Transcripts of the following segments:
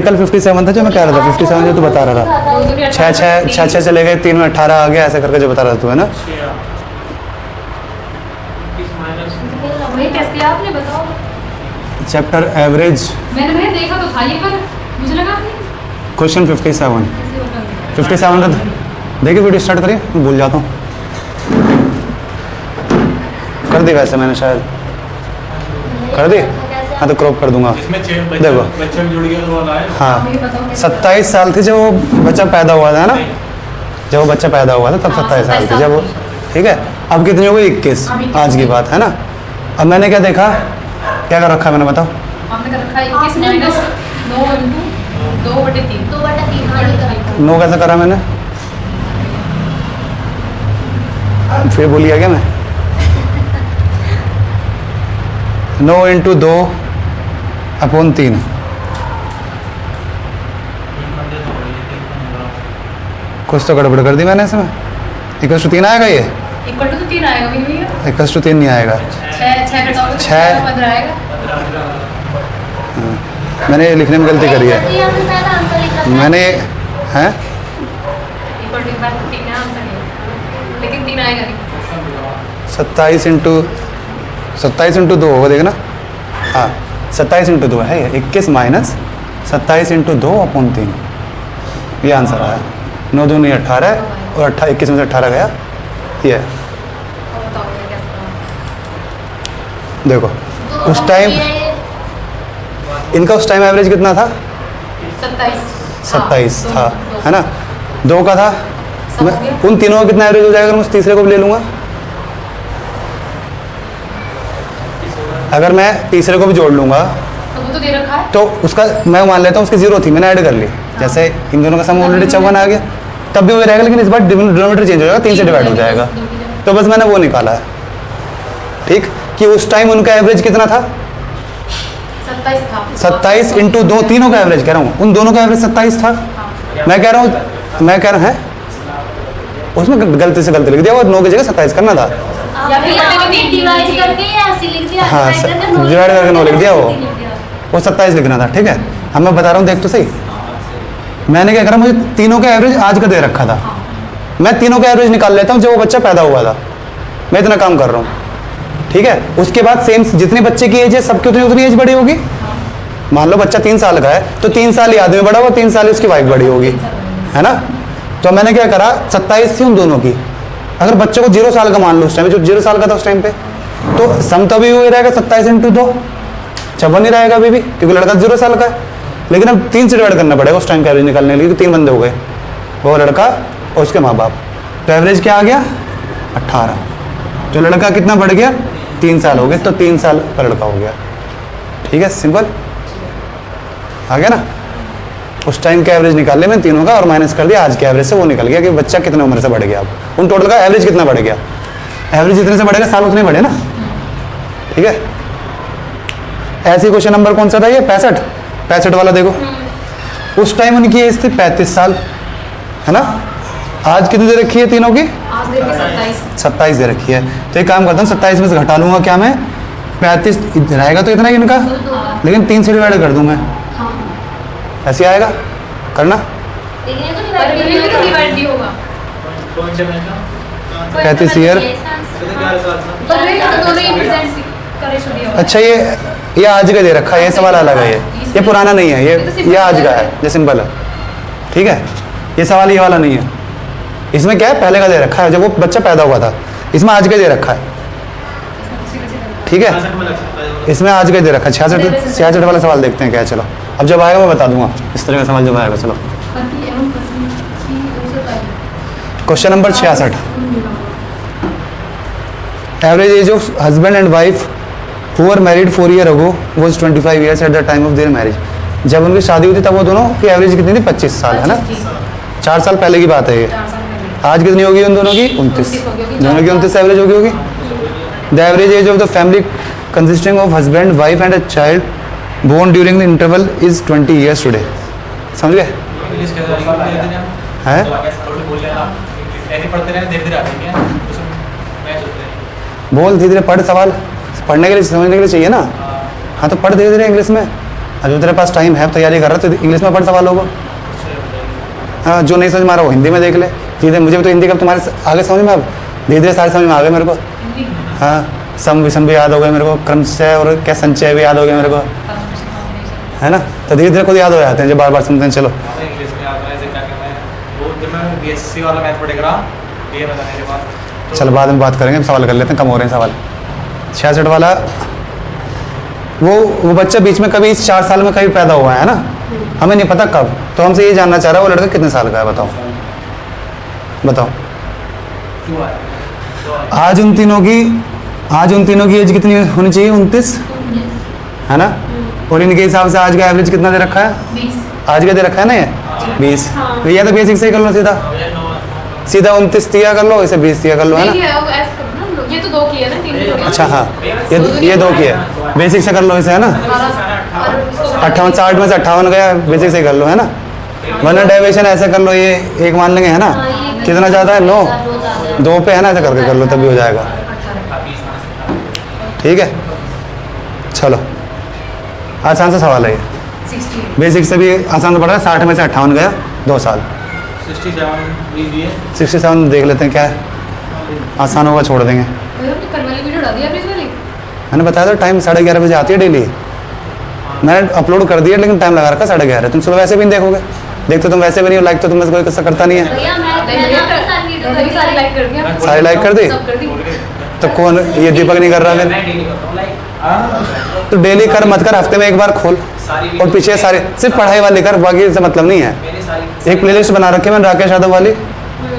कल 57 था जो मैं कह रहा था, 57 जो तू बता रहा था, छः चले गए, 3 में 18 आ गया, ऐसे करके जो बता रहा था तू, है ना। वही टेस्ट किया आपने, बताओ। चैप्टर एवरेज, मैंने देखा तो था ये, पर मुझे लगा क्वेश्चन 57 का देखिए, वीडियो स्टार्ट करिए, मैं भूल जाता हूँ। कर दी वैसे मैंने शायद, कर दी, हाँ तो क्रॉप कर दूंगा। देखो बच्चा भी जुड़ गया तो वाला है। हाँ 27 साल थी जब वो बच्चा पैदा हुआ था ना, जब वो बच्चा पैदा हुआ था तब 27 साल थी जब वो, ठीक है। अब कितनी हो गई? 21, आज की बात है ना। अब मैंने क्या देखा, क्या कर रखा है मैंने, बताओ। आपने कर रखा है 21 माइनस 9 इंटू 2/3 9 कैसे करा मैंने, फिर बोलिए क्या मैं, 9 इंटू 2/3, कुछ तो गड़बड़ कर दी मैंने इसमें। इक्वल टू 3 आएगा, ये इक्वल टू 3 आएगा भैया। इक्वल टू 3 नहीं आएगा, 6 घटाओगे तो 6 15 आएगा। मैंने लिखने में गलती करी है मैंने, हैं इक्वल टू 3 है आंसर ये, लेकिन 3 आएगा नहीं। 27 इंटू 2 होगा, देखना। हाँ 27 इंटू 2 है, 21 माइनस 27 इंटू 2/3, ये आंसर आया। 9 2 नहीं 18 और 21 में से 18 गया, ये है। और बताओ ये कैसे देखो उस टाइम इनका उस टाइम एवरेज कितना था? 27 था, है ना। 2 का था, उन तीनों का कितना एवरेज हो जाएगा? मैं उस तीसरे को भी ले लूँगा, अगर मैं तीसरे को भी जोड़ लूँगा तो वो तो दे रखा है, तो उसका मैं मान लेता हूँ उसकी 0 थी, मैंने ऐड कर ली। जैसे इन दोनों का सम ऑलरेडी 54 आ गया, तब भी वो रहेगा, लेकिन इस बार डिनोमिनेटर चेंज हो जाएगा, 3 से डिवाइड हो जाएगा। तो बस मैंने वो निकाला है, ठीक, कि उस टाइम उनका एवरेज कितना था? 27 था। 27 इंटू 2, तीनों का एवरेज कह रहा हूँ, उन दोनों का एवरेज 27 था। मैं कह रहा है उसमें गलती से गलती लिख दिया, और 9 की जगह 27 करना था। या फिर डिवाइड करके या ऐसे लिख दिया, हाँ डिवाइड करके 9 लिख दिया, वो 27 लिखना था, ठीक है। अब मैं बता रहा हूँ, देख तो सही, मैंने क्या करा, मुझे तीनों का एवरेज आज का दे रखा था, मैं तीनों का एवरेज निकाल लेता हूँ जब वो बच्चा पैदा हुआ था। मैं इतना काम कर रहा हूँ, ठीक है। उसके बाद सेम जितने बच्चे की एज है सबकी उतनी एज बड़ी होगी। मान लो बच्चा 3 साल का है तो 3 साल ही आदमी बड़ा हुआ, 3 साल ही उसकी वाइफ बड़ी होगी, है ना। तो मैंने क्या करा, 27 थी उन दोनों की, अगर बच्चे को 0 साल का मान लो उस टाइम, जो 0 साल का था उस टाइम पे, तो सम तो भी वही रहेगा 27 इंटू 2, 56 ही रहेगा अभी भी, क्योंकि लड़का 0 साल का है। लेकिन अब 3 से डिवाइड करना पड़ेगा उस टाइम का एवरेज निकालने के लिए, 3 बंदे हो गए, वो लड़का और उसके माँ बाप। तो एवरेज क्या आ गया? 18। जो लड़का कितना बढ़ गया? 3 साल हो गए, तो 3 साल का लड़का हो गया, ठीक है, सिंपल आ गया ना। उस टाइम का एवरेज निकाल लिया मैंने तीनों का, और माइनस कर दिया आज के एवरेज से, वो निकल गया कि बच्चा कितने उम्र से बढ़ गया। अब उन टोटल का एवरेज कितना बढ़ गया, एवरेज जितने से बढ़ेगा साल उतने बढ़े ना, ठीक है। ऐसे क्वेश्चन नंबर कौन सा था ये? 65 वाला देखो, उस टाइम उनकी एज थी 35 साल, है ना। आज कितनी दे रखी है तीनों की? आज देखिए 27 दे रखी है। तो एक काम करता हूँ, 27 में से घटा लूंगा क्या मैं, 35 रहेगा तो इतना ही इनका, लेकिन 3 से डिवाइड कर दूँ मैं, ऐसे आएगा करना। डिवाइड भी होगा। कौन से में था? 35 ईयर। अच्छा ये आज का दे रखा है, ये सवाल अलग है, ये पुराना नहीं है, ये आज का है, ये सिंपल है, ठीक है। ये सवाल ये वाला नहीं है, इसमें क्या है, पहले का दे रखा है जब वो बच्चा पैदा हुआ था, इसमें आज का दे रखा है, ठीक है। इसमें आज का दे रखा है। 66 वाला सवाल देखते हैं क्या है, चलो अब जब आएगा मैं बता दूंगा इस तरह का सवाल जब आएगा। चलो question number 66, average age of husband and wife who were married 4 year ago was 25 years at the time of their marriage. जब उनकी शादी हुई थी तब वो दोनों की एवरेज कितनी थी? 25 साल, है ना। 4 साल पहले की बात है ये। आज कितनी होगी उन दोनों की? 29, दोनों की 29 एवरेज होगी। The average age of the family consisting of husband wife and a child born during the interval is 20 years today. समझ गए? है बोल धीरे धीरे पढ़, सवाल पढ़ने के लिए समझने के लिए चाहिए ना। हाँ तो पढ़ धीरे धीरे इंग्लिश में, अभी तेरे पास टाइम है, तैयारी कर रहा है तो इंग्लिश में पढ़ सवालों को। हाँ, जो नहीं समझ में आ रहा वो हिंदी में देख ले सीधे। मुझे भी तो हिंदी का तुम्हारे आगे समझ में, अब धीरे धीरे सारे समझ में आ गए मेरे को। हिंदी हाँ, सम विषम भी याद हो गए मेरे को, क्रमशः और क्या संचय भी याद हो गए मेरे को, कॉम्बिनेशन कॉम्बिनेशन है ना। तो धीरे धीरे खुद याद हो जाते हैं जब बार बार सुनते हैं। चलो इंग्लिश में याद रहा है क्या करना है। वो जब मैं बीएससी वाला मैथ पढ़ेगा ये बता मेरे पास। चल बाद में बात करेंगे, सवाल कर लेते हैं, कम हो रहे हैं सवाल। 66 वाला, वो बच्चा बीच में कभी 4 साल में कभी पैदा हुआ है ना, हमें नहीं पता कब। तो हमसे ये जानना चाह रहा है वो लड़का कितने साल का है, बताओ बताओ। आज उन तीनों की एज कितनी होनी चाहिए? 29 है ना। और इनके हिसाब से आज का एवरेज कितना दे रखा है? 20 आज का दे रखा है ना ये 20। तो या तो बेसिक से ही कर लो, सीधा 29 दिया कर लो, इसे 20 दिया कर लो, है नहीं ना। है वो ऐसे करो ना, ये तो 2 की है ना, 3 की। अच्छा हाँ, ये 2 की है, बेसिक से कर लो इसे, है ना। 58 60 में से 58 गया, बेसिक से कर लो, है ना। वरना डेविएशन ऐसे कर लो, ये 1 मान लेंगे, है ना। कितना ज़्यादा है? 9 2 पे, है ना। ऐसे करके कर लो तभी हो जाएगा, ठीक है। चलो आसान सा सवाल है ये, 60 बेसिक से भी आसान तो पड़ रहा है। 60 में से 58 गया, 2 साल। 67 देख लेते हैं क्या है, आसान होगा छोड़ देंगे। भैया आपने कल वाली वीडियो डाल दी एवरेज वाली? मैंने बताया था टाइम 11:30 बजे आती है डेली। मैंने अपलोड कर दिया लेकिन टाइम लगा रखा 11:30। तुम सुबह वैसे भी नहीं देखोगे, देखते तुम वैसे भी नहीं हो, लाइक तो तुम में से कोई किस्सा करता नहीं है। भैया मैंने सारी लाइक कर दिया। सारी लाइक कर दी? सब कर दी। तो कौन, ये दीपक नहीं कर रहा फिर? मैं डेली करता हूँ लाइक। तो डेली कर मत कर, हफ्ते में एक बार खोल और पीछे सारे सिर्फ पढ़ाई वाली कर, बाकी से मतलब नहीं है। मेरी सारी एक प्लेलिस्ट बना रखी है मैंने राकेश यादव वाली,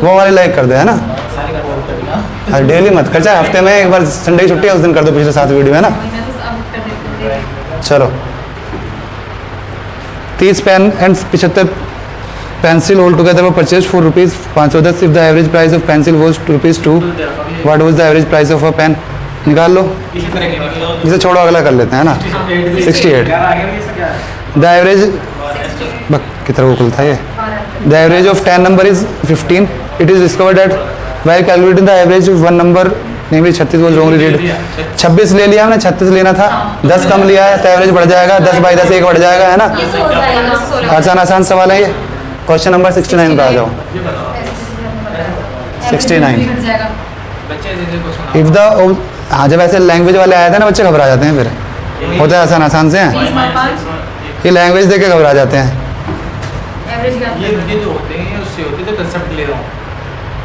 वो वाली लाइक कर दे, है ना। सारी कर देना। डेली मत कर, चाहे हफ्ते में एक बार संडे की छुट्टी है उस दिन कर दो, पिछले 7 वीडियो, है ना। मैं तो अब कर देती हूँ। चलो 30 pen and 75 pencil all together were purchase for rupees 510। If the average price of pencil was ₹2, what was the average price of a pen? निकाल लो, इसी तरह के इसे छोड़ो अगला कर लेते हैं, है ना। 68 यार आगे भी इसका क्या है? द एवरेज की तरह वो था ये। The average of 10 number is 15। It is discovered that while calculating the average of 1 number namely 36 was wrongly read. 26 ले लिया हमने, 36 लेना था, 10 कम लिया है तो एवरेज बढ़ जाएगा, 10/10 1 बढ़ जाएगा, है ना। आसान आसान सवाल है ये। क्वेश्चन नंबर 69 पे आ जाओ। 69 हट जाएगा। बच्चे जैसे कुछ सुना इफ द, हाँ जब ऐसे लैंग्वेज वाले आए थे ना बच्चे घबरा जाते हैं, फिर होता है आसान आसान से हैं, 30/5 ये लैंग्वेज देख के घबरा जाते हैं। एवरेज क्या? ये जो होते हैं उससे होते हैं, जो कंसेप्ट ले रहा हूँ।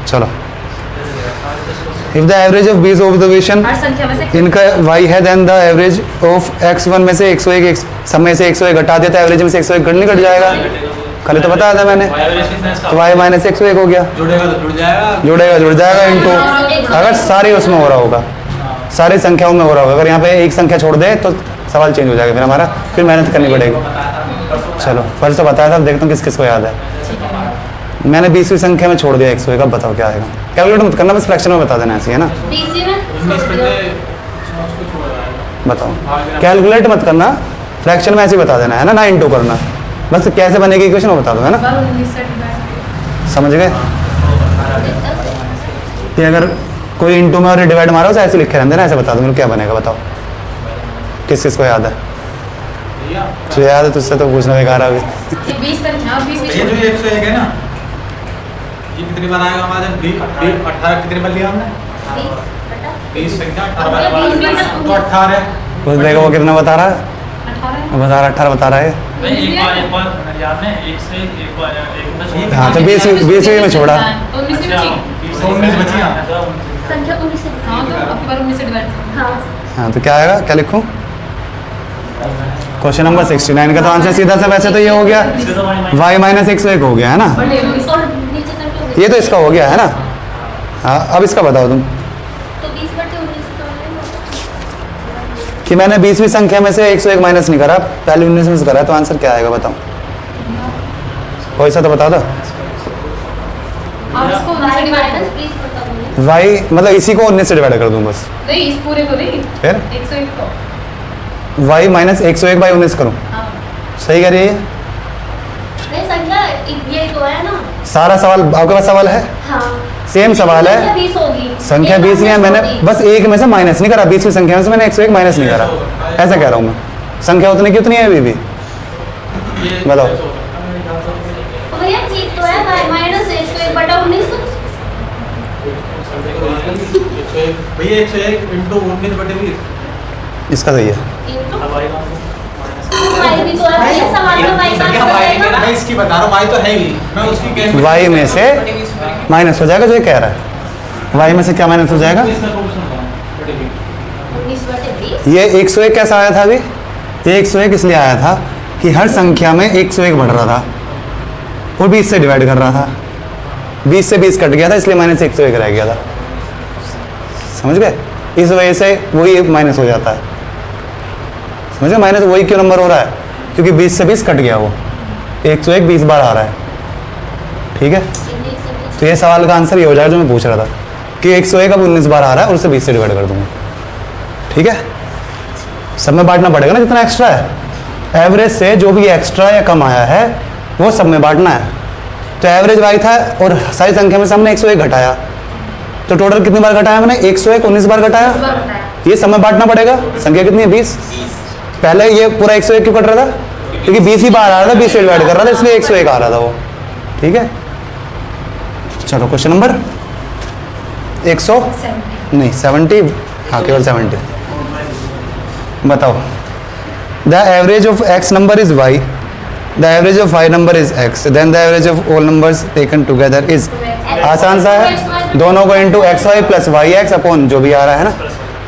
चलो इफ द एवरेज ऑफ बीस ऑब्जर्वेशन हर संख्या में से इनका y है, then the average of x1 में से 101 सब में से 101 घटा दिया तो एवरेज में से 101 घट नहीं घट जाएगा? कल तो बताया था मैंने। तो y माइनस 101 हो गया, जुड़ेगा तो जुड़ जाएगा। जुड़ जाएगा इनटू, अगर सारे उसमें हो रहा होगा, सारी संख्याओं में हो रहा होगा। अगर यहाँ पे एक संख्या छोड़ दे तो सवाल चेंज हो जाएगा फिर हमारा, फिर मेहनत करनी पड़ेगी। चलो फर्स्ट तो बताया था, देखता हूँ किस किस को याद है। मैंने 20वीं संख्या में छोड़ दिया 101, अब बताओ क्या आएगा। कैलकुलेट मत करना, बस फ्रैक्शन में बता देना ऐसी, है ना। बीसी में 19 पे उसको छोड़ रहा बताओ, कैलकुलेट मत करना, फ्रैक्शन में ऐसे ही बता देना, है ना, ना इंटू करना। बस कैसे बनेगी इक्वेशन वो बता दो, है ना। 19 से डिवाइड। समझ गए कि अगर कोई इंटू में और डिवाइड मारो तो ऐसे लिखे रहते ना, ऐसे बता दो मेरे क्या बनेगा, बताओ किस किस को याद है। है। जो याद है तुझसे तो पूछना बेकार है अभी। ये 20 संख्या 20 ये जो 101 है ना, ये कितनी बार आएगा हमारे? 18 कितनी बार लिया हमने? 20 संख्या 18 बार, तो 18 कुछ देखो वो कितना बता रहा है, 18 18 बता रहा है। एक बार याद है, एक से एक बार एक हाँ तो 20वीं में छोड़ा। तो 19 से बची। 19 बची। संख्या 19 से हाँ तो अब की बार 19 से डिवाइड। हाँ हाँ तो क्या आएगा, क्या लिखूं? क्वेश्चन नंबर 69 का तो आंसर सीधा सा वैसे तो ये हो गया, y माइनस 101 हो गया, है ना। और नीचे संख्या ये तो इसका हो गया, है ना। हाँ अब इसका बताओ तुम तो 20/19 कि मैंने 20वीं संख्या में से 101 माइनस नहीं करा, पहले 19 में से करा, तो आंसर क्या आएगा बताओ। कोई सा तो बता दो। आप इसको 19 से डिवाइड। y मतलब इसी को 19 से डिवाइड कर दूं बस, नहीं इस पूरे को नहीं, फिर 101 को। y माइनस 101/19 करूं, हाँ सही कह रही है। नहीं संख्या ये तो है ना। सारा सवाल आपके पास सवाल है, हाँ सेम सवाल संख्या है। 20 होगी। संख्या 20 है, मैंने बस एक में से माइनस नहीं करा, 20वीं संख्या में से मैंने 101 माइनस नहीं करा, ऐसा कह रहा हूँ मैं। संख्या उतनी की उतनी है अभी भी, ये बताओ। ऐसे हो सकता है मेरे ख्याल से। तो भैया ठीक तो है माइनस 1/19 भैया 101 इंटू 19/20 इसका सही है। इंटू अब आएगा वाई भी तो है भैया सवाल में वाई का संख्या y में है, इसकी बता रहा हूँ, y तो है ही, मैं उसकी कैलकुलेट वाई में से माइनस हो जाएगा जो ये कह रहा है। वाई में से क्या माइनस हो जाएगा? इसका सॉल्यूशन बताओ। 19/20 ये 101 कैसा आया था अभी? ये 101 इसलिए आया था कि हर संख्या में 101 बढ़ रहा था और 20 से डिवाइड कर रहा था। 20 से 20 कट गया था इसलिए माइनस 101 रह गया था। समझ गए? इस वजह से वही माइनस हो जाता है। समझ गए? माइनस वही क्यों नंबर हो रहा है? क्योंकि 20 से 20 कट गया वो। 101 20 बार आ रहा है। ठीक है? तो ये सवाल का आंसर ये हो जाएगा जो मैं पूछ रहा था कि 101 अब 19 बार आ रहा है और उसे 20 से डिवाइड कर दूंगा। ठीक है? सब में बांटना पड़ेगा ना जितना एक्स्ट्रा है। एवरेज से जो भी एक्स्ट्रा या कम आया है वो सब में बांटना है। तो एवरेज वाई था और सारी संख्या में से हमने 101 घटाया, तो टोटल कितनी बार घटाया मैंने? 101 19 बार घटाया। ये सब में बांटना पड़ेगा। संख्या कितनी है? 20। पहले ये पूरा 101 क्यों कट रहा था? क्योंकि 20 ही बार आ रहा था, 20 से डिवाइड कर रहा था इसलिए 101 आ रहा था वो। ठीक है? चलो क्वेश्चन नंबर 100 नहीं 70, हाँ केवल 70। बताओ। The average of x number is y, the average of y number is x, then the average of all numbers taken together is. आसान सा है, दोनों को into x y plus y x upon जो भी आ रहा है ना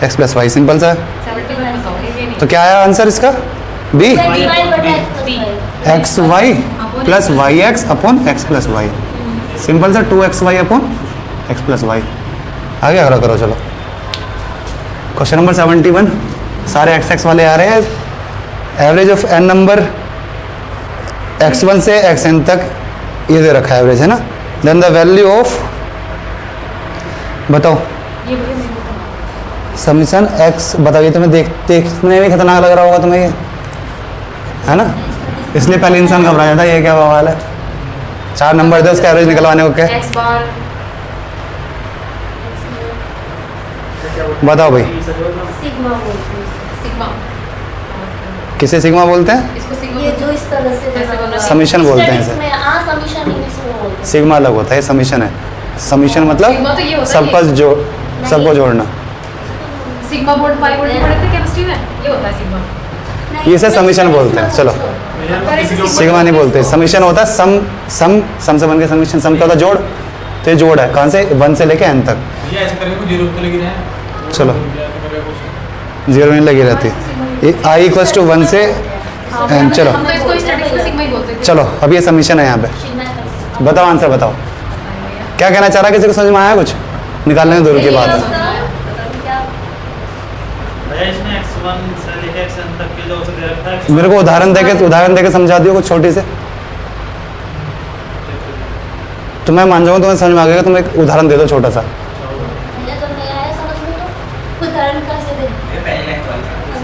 x प्लस वाई, सिंपल सा है। 71 बताओ, ये नहीं। तो क्या आया आंसर इसका? B, y x y plus y x upon x plus y, simple सा 2x y upon x plus y. आगे अगला करो चलो। क्वेश्चन नंबर 71, सारे एक्स एक्स वाले आ रहे हैं। Average of n number x1 से xn तक ये दे रखा है एवरेज है ना। देन द वैल्यू ऑफ, बताओ ये भैया मेरे को समीशन x, बताइए तुम्हें देखने में खतरनाक लग रहा होगा तुम्हें ये, है ना? इसलिए पहले इंसान घबरा जाता है ये क्या बवाल है। 4 नंबर दे उसका एवरेज निकलवाने को क्या? x बार बताओ भाई, सिग्मा बोलते हैं। सिग्मा, किसे सिग्मा बोलते हैं? इसको सिग्मा ये जो इस तरह से जैसे बना बना हुआ है। समीशन बोलते हैं Studies इसे। में समीशन इंग्लिश में बोलते हैं। सिग्मा अलग होता है, समीशन है। समीशन सिग्मा तो ये मतलब होता है सबका ये। जो सबको जोड़ना। सिग्मा बोर्ड पाई बोर्ड पढ़े थे केमिस्ट्री में, ये होता है सिग्मा। नहीं, इसे समीशन बोलते हैं। चलो सिग्मा नहीं बोलते, समीशन होता है सम सम से बन के समीशन, सम का होता है जोड़। तो ये जोड़ है कहाँ से? 1 से लेके n तक। ये ऐसे करके कुछ 0 तो लगी रहे। चलो। ऐसे करके कुछ 0 में लगी रहती है। ये i इक्वल्स टू 1 से n। चलो हम तो इसको स्टैटिक्स में सिग्मा ही बोलते थे। चलो अब ये समीशन है यहाँ पे। बताओ आंसर बताओ, क्या कहना चाह रहा है? किसी को समझ में आया कुछ? निकालने दूर की बात है। भैया इसमें x1 से लेके xn तक के जो उसे दे रखा है मेरे को उदाहरण देके समझा दियो कुछ छोटी से, तो मैं मान जाऊंगा तुम्हें समझ में आ गया। तुम एक उदाहरण दे दो छोटा सा।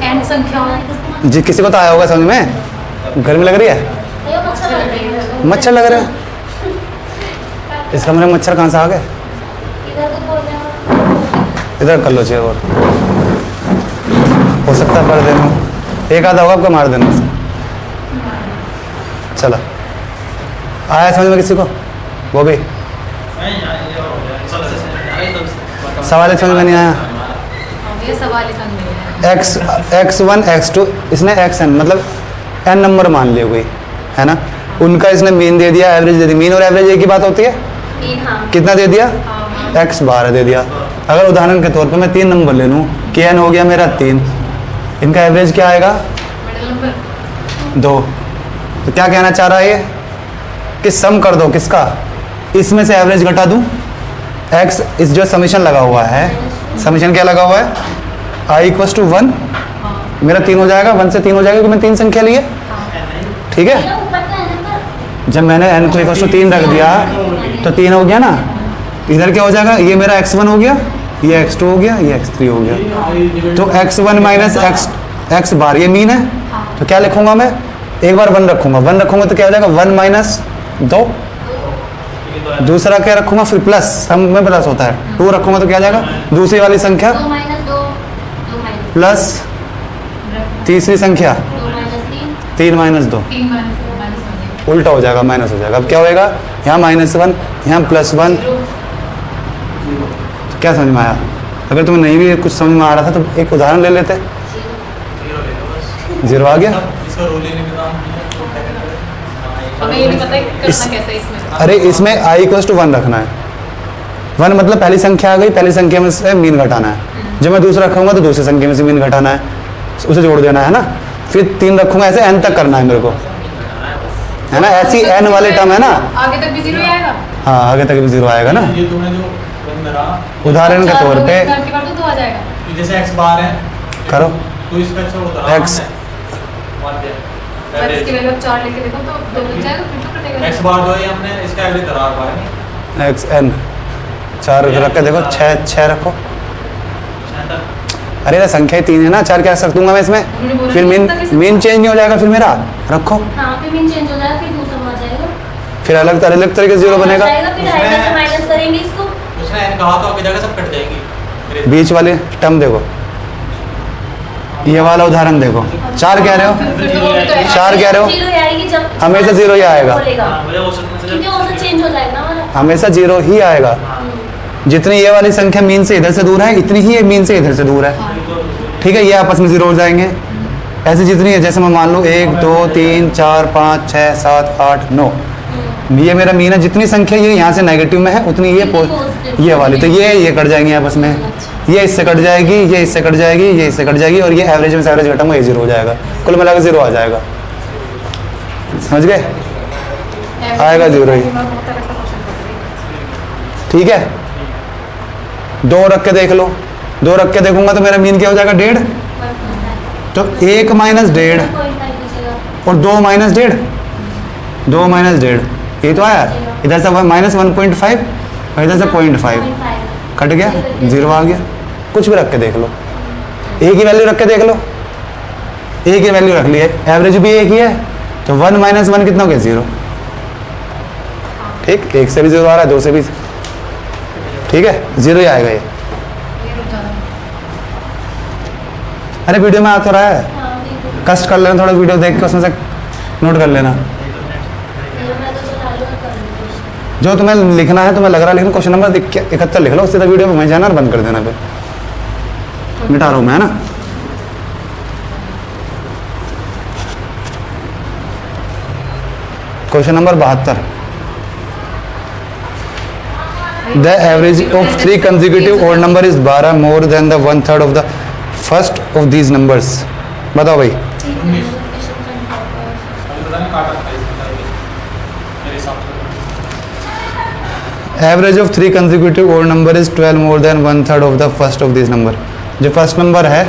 n संख्याओं जी किसी को तो आया होगा समझ में। गर्मी लग रही है, मच्छर लग रहे हैं। इस कमरे में मच्छर कहाँ से आ गए? इधर कर लो चेयर और हो सकता है पर्दे में एक आधा होगा आपका, मार देना से। चलो आया समझ में किसी को? वो भी नहीं यार ये हो गया सबसे अरे तब से सवाल समझ में नहीं आया। ये सवाल ही समझ में आया। x1 x2 इसने xn मतलब n नंबर मान लिए कोई, है ना? उनका इसने मीन दे दिया, एवरेज दे दी। मीन और एवरेज एक ही बात होती है। कितना दे दिया? x बार दे दिया। अगर उदाहरण के तौर पे मैं 3 नंबर ले लूँ कि n हो गया मेरा 3, इनका एवरेज क्या आएगा? Middle number 2। तो क्या कहना चाह रहा है ये कि सम कर दो किसका? इसमें से एवरेज घटा दूं। x इस जो समीशन लगा हुआ है, समीशन क्या लगा हुआ है? i इक्वल्स टू 1, मेरा 3 हो जाएगा। 1 से 3 हो जाएगा क्योंकि मैंने 3 संख्या ली है। ठीक है, जब मैंने n को इक्वल्स टू 3 रख दिया तो 3 हो गया ना। इधर क्या हो जाएगा? ये मेरा x1 हो गया, ये x2 हो गया, ये x3 हो गया। तो x1 माइनस x बार ये मीन है। तो क्या लिखूंगा मैं? एक बार 1 रखूंगा, 1 रखूंगा तो क्या हो जाएगा? 1 माइनस 2। दूसरा क्या रखूंगा? फिर प्लस, सम में प्लस होता है। 2 रखूंगा तो क्या आ जाएगा? दूसरी वाली संख्या प्लस तीसरी संख्या 3 माइनस 2। 3 माइनस उल्टा हो जाएगा, माइनस हो जाएगा। अब क्या होएगा, यहाँ -1, यहाँ +1। क्या समझ में आया? अगर तुम्हें नहीं भी कुछ समझ में आ रहा था तो एक उदाहरण ले लेते। 0 आ गया। इसका रोल ही नहीं पता। हमें ये नहीं पता करना कैसे है इसमें। अरे इसमें i = 1 रखना है। 1 मतलब पहली संख्या आ गई, पहली संख्या में से मीन घटाना है। जब मैं दूसरा रखूंगा तो दूसरी संख्या में से मीन घटाना है, उसे जोड़ देना है ना। फिर 3 रखूंगा, ऐसे n तक करना है मेरे को, है ना। ऐसी n वाले टर्म है ना। आगे तक भी 0 ही आएगा। हाँ, आगे तक भी 0 आएगा ना। ये तुमने जो मेरा उदाहरण के तौर पे की बार तो 2 आ जाएगा। कि जैसे x बार है करो। तो इसका अच्छा होता X। पर इसकी वैल्यू 4 लेके देखो तो 2 मिल जाएगा, फिर तो कटेगा। x बार जो है हमने इसका एवरेज धरा हुआ है। xn 4 रख के देखो, 6 रखो। अरे ये संख्या 3 है ना, 4 क्या रख दूंगा मैं इसमें। फिर मीन चेंज नहीं हो जाएगा फिर मेरा, रखो। हाँ, फिर मीन चेंज हो जाएगा, फिर दूसरा आ जाएगा, फिर अलग तरीके से 0 बनेगा। फिर आएगा से माइनस करेंगे इसको। उसने n कहा तो आगे जाकर सब कट जाएगी। बीच वाले टर्म देखो, ये वाला उदाहरण देखो। 4 कह रहे हो, 4 कह रहे हो, 0 आएगी जब हमेशा 0 ही आएगा, बोलेगा, मुझे औसत में क्योंकि औसत चेंज हो जाएगा ना हमारा। हमेशा 0 ही आएगा। जितनी ये वाली संख्या मीन से इधर से दूर है, इतनी ही ये मीन से इधर से दूर है, ठीक है। ये आपस में 0 हो जाएंगे। ऐसे जितनी है, जैसे मैं मान लूँ 1 2 3 4 5 6 7 8 9, ये मेरा मीन है। जितनी संख्या ये यहाँ से नेगेटिव में है उतनी ये वाली, तो ये कट जाएंगे आपस में। ये इससे कट जाएगी, ये इससे कट जाएगी, ये इससे कट जाएगी, और ये एवरेज में से एवरेज घटाऊंगा, ये 0 हो जाएगा। कुल मिलाकर 0 आ जाएगा। समझ गए? आएगा 0 ही, ठीक है। 2 रख के देख लो, 2 रख के देखूंगा तो मेरा मीन क्या हो जाएगा, 1.5। तो 1 - 1.5 और 2 - 1.5, 2 - 1.5, ये तो आया। इधर से -1.5 और इधर से 0.5 कट गया, 0 आ गया। कुछ भी रख के देख लो, एक ही वैल्यू रख के देख लो, एक ही वैल्यू रख ली है, एवरेज भी एक ही है, तो 1 - 1 कितना हो गया, 0। ठीक, 1 से भी 0 आ रहा है, 2 से भी, ठीक है, 0 ही आएगा ये। अरे वीडियो में आ तो रहा है, कष्ट कर लेना थोड़ा, वीडियो देख के उसमें से नोट कर लेना। जो तुम्हें लिखना है, तुम्हें लग रहा है लेकिन क्वेश्चन नंबर 71 लिख लो, उससे तो वीडियो में मैं जाना और बंद कर देना, फिर मिटा रहा हूँ मैं, है ना। Question number 72, the average of 3 consecutive odd number is 12 more than the 1/3 of the first of these numbers. बताओ भाई। Average of 3 consecutive odd number is 12 more than 1/3 of the first of this number. जो first number है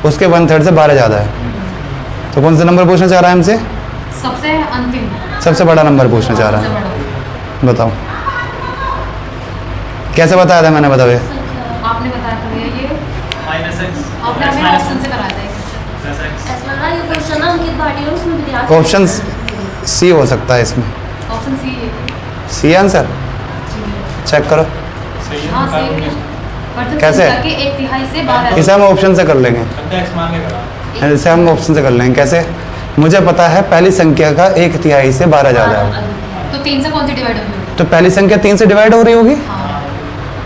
उसके 1/3 से 12 ज़्यादा है, तो कौन सा नंबर पूछना चाह रहा है हमसे? सबसे अंतिम, सबसे बड़ा नंबर पूछना चाह रहा सबसे है। बड़ा। बताओ कैसे बताया था मैंने, बताओ। आपने बताया था भैया, ये -x आपने हमें ऑप्शन से कराया था एक। ऐसा लग रहा है ये क्वेश्चन ना अंकित भाटिया, उसमें भी दिया था। ऑप्शन सी हो सकता है इसमें, ऑप्शन सी है। सी आंसर चेक करो। हाँ, सही है। बढ़ती कैसे? संख्या के 1/3 से 12 इसे हम ऑप्शन से कर लेंगे, x मान के करा। इसे हम ऑप्शन से कर लेंगे। कैसे? मुझे पता है पहली संख्या का 1/3 से 12 ज़्यादा है, तो 3 से कौन सी डिवाइड होगी? तो पहली संख्या 3 से डिवाइड हो रही होगी, हाँ,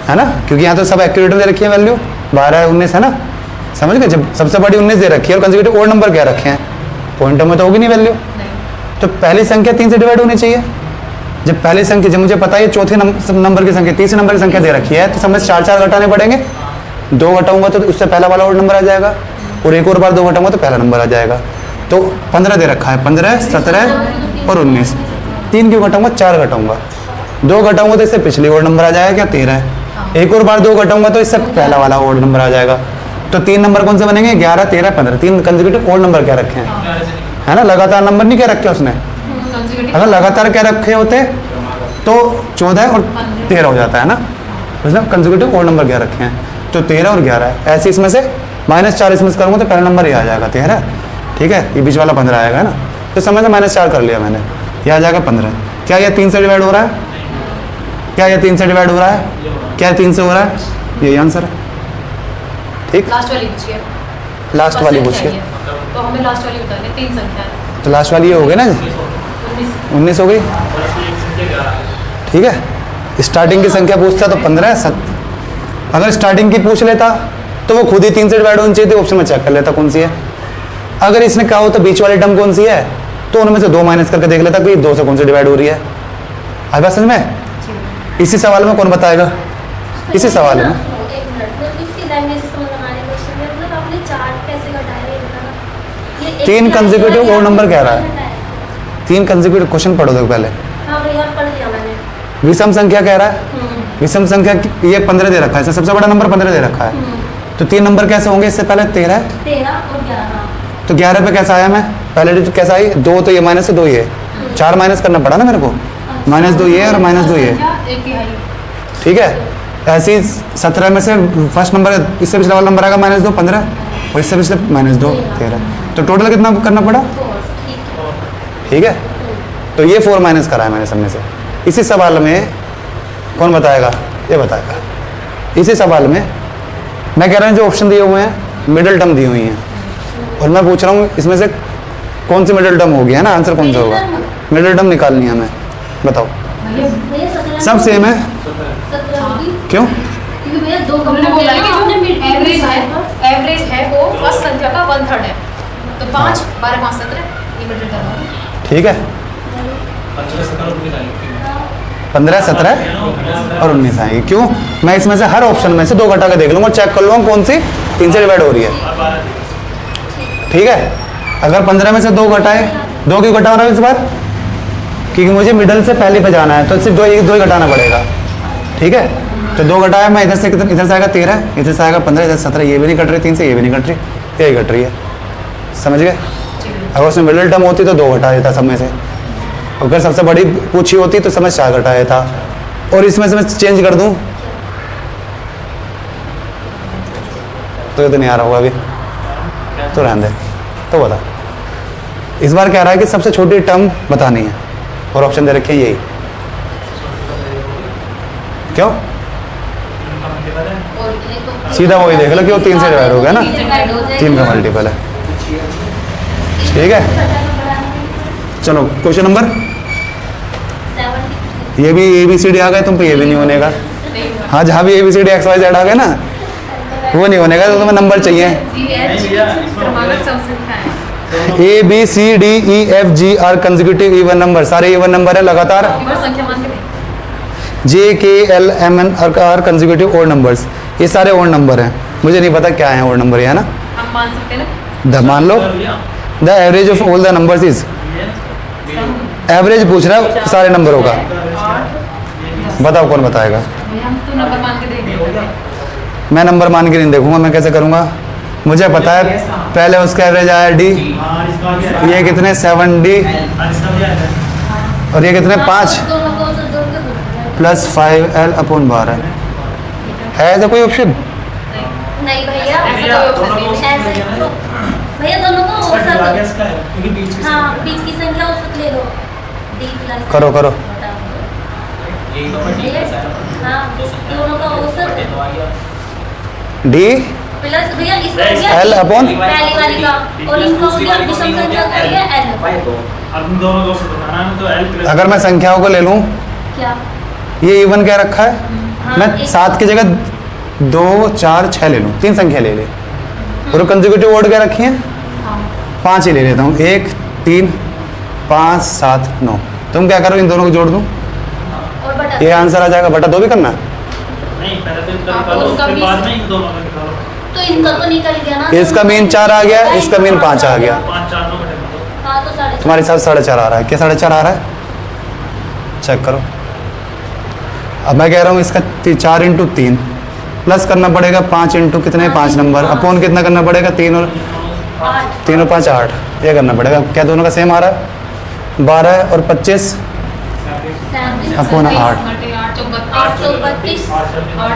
है ना, क्योंकि यहाँ तो सब एक्यूरेट दे रखी है वैल्यू, 12 19 है ना। समझ गए? जब सबसे बड़ी 19 दे रखी है और कंसेक्यूटिव ओड नंबर क्या रखे हैं, पॉइंटों में तो होगी नहीं वैल्यू, नहीं। तो पहली संख्या 3 से डिवाइड होनी चाहिए। जब पहली संख्या, जब मुझे पता है चौथे नंबर की संख्या, तीसरे नंबर की संख्या दे रखी है, तो समझ 4 घटाने पड़ेंगे। 2 घटाऊंगा तो उससे पहला वाला ओड नंबर आ जाएगा, और एक और बार 2 घटाऊंगा तो पहला नंबर आ जाएगा। तो 15 दे रखा है, 15 17 और 19, 3 क्यों घटाऊंगा, 4 घटाऊंगा। 2 घटाऊंगा तो इससे पिछली ओड नंबर आ जाएगा क्या, 13 है। एक और बार 2 घटाऊंगा तो इससे पहला वाला ओड नंबर आ जाएगा। तो 3 नंबर कौन से बनेंगे, 11 13 15, 3 कंसेक्यूटिव ओड नंबर क्या रखे हैं, है ना, लगातार नंबर नहीं क्या रखे उसने। अगर लगातार क्या रखे होते तो 14 और 13 हो जाता है ना, उसने कंसेक्यूटिव ओड नंबर क्या रखे हैं, तो 13 और 11 है। ऐसे इसमें से -4 इसमें से करूँगा तो पहला नंबर ये आ जाएगा 13, ठीक है, ये बीच वाला 15 आएगा, है ना। तो समझ में -4 कर लिया मैंने, ये आ जाएगा 15। क्या ये 3 से डिवाइड हो रहा है, क्या ये 3 से डिवाइड हो रहा है, क्या 3 से हो रहा है, यही आंसर है। ठीक, लास्ट वाली पूछिए, लास्ट वाली पूछिए, तो हमें लास्ट वाली बतानी है, 3 संख्या है। तो लास्ट वाली ये हो गई ना, 19 हो गई, बस एक संख्या 11 है। ठीक है। स्टार्टिंग की संख्या पूछता तो 15 7। अगर स्टार्टिंग की पूछ लेता तो वो खुद ही 3 से डिवाइड होनी चाहिए थी, ऑप्शन में चेक कर लेता कौन सी है। अगर इसने कहा हो तो बीच वाली टर्म कौन सी है, तो उनमें से 2 माइनस करके देख लेता कि 2 से कौन सी डिवाइड हो रही है। आई बात समझ में? इसी सवाल में कौन बताएगा? इसी सवाल में एक मिनट, मतलब इसकी लैंग्वेज समझ में आने क्वेश्चन में, मतलब आपने चार्ट कैसे घटाया ये बताना। ये एक 3 लाइन कंसेक्यूटिव है, और नंबर कह रहा घटाया। है। 3 कंसेक्यूटिव क्वेश्चन पढ़ो देखो पहले। हाँ भैया पढ़ लिया मैंने। विषम संख्या कह रहा है, विषम संख्या ये 15 दे रखा है, इससे सबसे बड़ा नंबर 15 दे रखा है, तो 3 नंबर कैसे होंगे? इससे पहले 13 है, 13 और 11। तो 11 पे कैसा आया मैं? पहले तो कैसा आई? 2 तो ये माइनस से 2 ये 4 माइनस करना पड़ा ना मेरे को, -2 ये और -2 ये, एक ही है। ठीक है। ऐसे ही 17 में से फर्स्ट नंबर, इससे पिछला वाला नंबर आएगा -2 15, और इससे पिछले -2 13, तो टोटल कितना करना पड़ा? ठीक है। तो ये 4 माइनस करा है मैंने सब में से। इसी सवाल में कौन बताएगा? ये बताएगा। इसी सवाल में मैं कह रहा हूँ जो ऑप्शन दिए हुए हैं मिडिल टर्म दी हुई हैं, और मैं पूछ रहा हूँ इसमें से कौन सी मिडिल टर्म होगी, है ना? आंसर कौन सा होगा? मिडिल टर्म निकालनी है हमें, बताओ। भैया 17 सब सेम है, 17 होगी, क्यों? क्योंकि भैया 2 हमने बोला कि हमने जो मिड एवरेज है वो फर्स्ट संख्या का 1/3 है, तो 5 12 5 17 ये मिडिल टर्म है। ठीक है। 15 17 और 19 आएगी। क्यों? मैं इसमें से हर ऑप्शन में से 2 घटा के देख लूंगा, चेक कर लूंगा कौन सी 3 से डिवाइड हो रही है, ठीक है। अगर 15 में से 2 घटाए, 2 क्यों घटा रहा हूँ इस बार? क्योंकि मुझे मिडल से पहले पे जाना है, तो सिर्फ 2 ही घटाना पड़ेगा, ठीक है। तो 2 घटाया मैं, इधर से इधर से आएगा 13, इधर से आएगा 15, इधर 17, ये भी नहीं कट रही, 3 से ये भी नहीं कट रही, यही कट रही है, समझ गए? अगर उसमें मिडिल टर्म होती तो 2 घटा देता सब में से, अगर सबसे बड़ी पूछी होती तो समझ 4 घटा देता, और इसमें से मैं चेंज कर दूं तो ये तो नहीं आ रहा होगा अभी, तो रहने दे। तो बता, इस बार कह रहा है कि सबसे छोटी टर्म बतानी है, और ऑप्शन दे रखे हैं यही। क्यों? सीधा वही देख लो कि वो 3 से डिवाइड हो गया ना, 3 का मल्टीपल है, ठीक है। चलो क्वेश्चन नंबर, ये भी ABCD आ गए, तुम पे ये भी नहीं होने का। हाँ, जहाँ भी ABCD XYZ आ गए ना, वो नहीं होने का, तो तुम्हें नंबर चाहिए। क्रमागत संख्या है। ABCDEFGR कंसेक्यूटिव इवन नंबर, सारे इवन नंबर है लगातार। इवन संख्या मान के नहीं। JKLMNR कंसेक्यूटिव ओड नंबर्स, ये सारे ओड नंबर हैं। मुझे नहीं पता क्या है ओड नंबर, है ना? हम मान सकते हैं ना। मान लो the average of all the numbers is, average पूछ रहा है सारे नंबरों का, बताओ कौन बताएगा? भैया हम तो नंबर मान के देख लेते। मैं नंबर मान के नहीं देखूंगा, मैं कैसे करूंगा? मुझे पता है पहले उसका एवरेज आया D, ये कितने 7D, और ये कितने 5 प्लस 5L/12 है ऐसा कोई ऑप्शन? नहीं भैया, ऐसा कोई ऑप्शन नहीं है। ऐसे तो भैया दोनों को औसत, क्योंकि बीच की हाँ बीच की संख्या औसत ले लो, D प्लस करो करो। हाँ दोनों का औसत D प्लस भैया इसका हो गया L अपॉन पहली वाली का, और इनका हो गया विषम संख्या का ये L। अब इन दोनों को बताना है, तो L प्लस अगर मैं संख्याओं को ले लूं, क्या? ये इवन क्या रखा है, हाँ, मैं एक- 7 की जगह 2 4 6 ले लूं, 3 संख्या ले ले, और कंसेक्यूटिव ऑर्डर क्या रखी है? 5 ही ले लेता हूँ, 1 3 5 7 9। तुम क्या करो, इन दोनों को जोड़ दूं, और बटा ये आंसर आ जाएगा। बटा 2 भी करना, नहीं, पहले तो इनका हाँ, निकालो, उसका फिर भी- बाद में इन दोनों का निकालो। तो इनका तो निकल गया ना, इसका मीन 4 आ गया, इसका मीन 5 आ गया, 5 4 2 बटे 2। हाँ तो 4.5। तुम्हारे साथ 4.5 आ रहा है। क्या 4.5 आ रहा है? चेक करो। अब मैं कह रहा हूँ इसका 4 × 3 प्लस करना पड़ेगा 5 × कितने 5 नंबर, अपॉन कितना करना पड़ेगा 3 और 5 8, ये करना पड़ेगा। क्या दोनों का सेम आ रहा है? 12 और 25 अपॉन 8। 8 832 8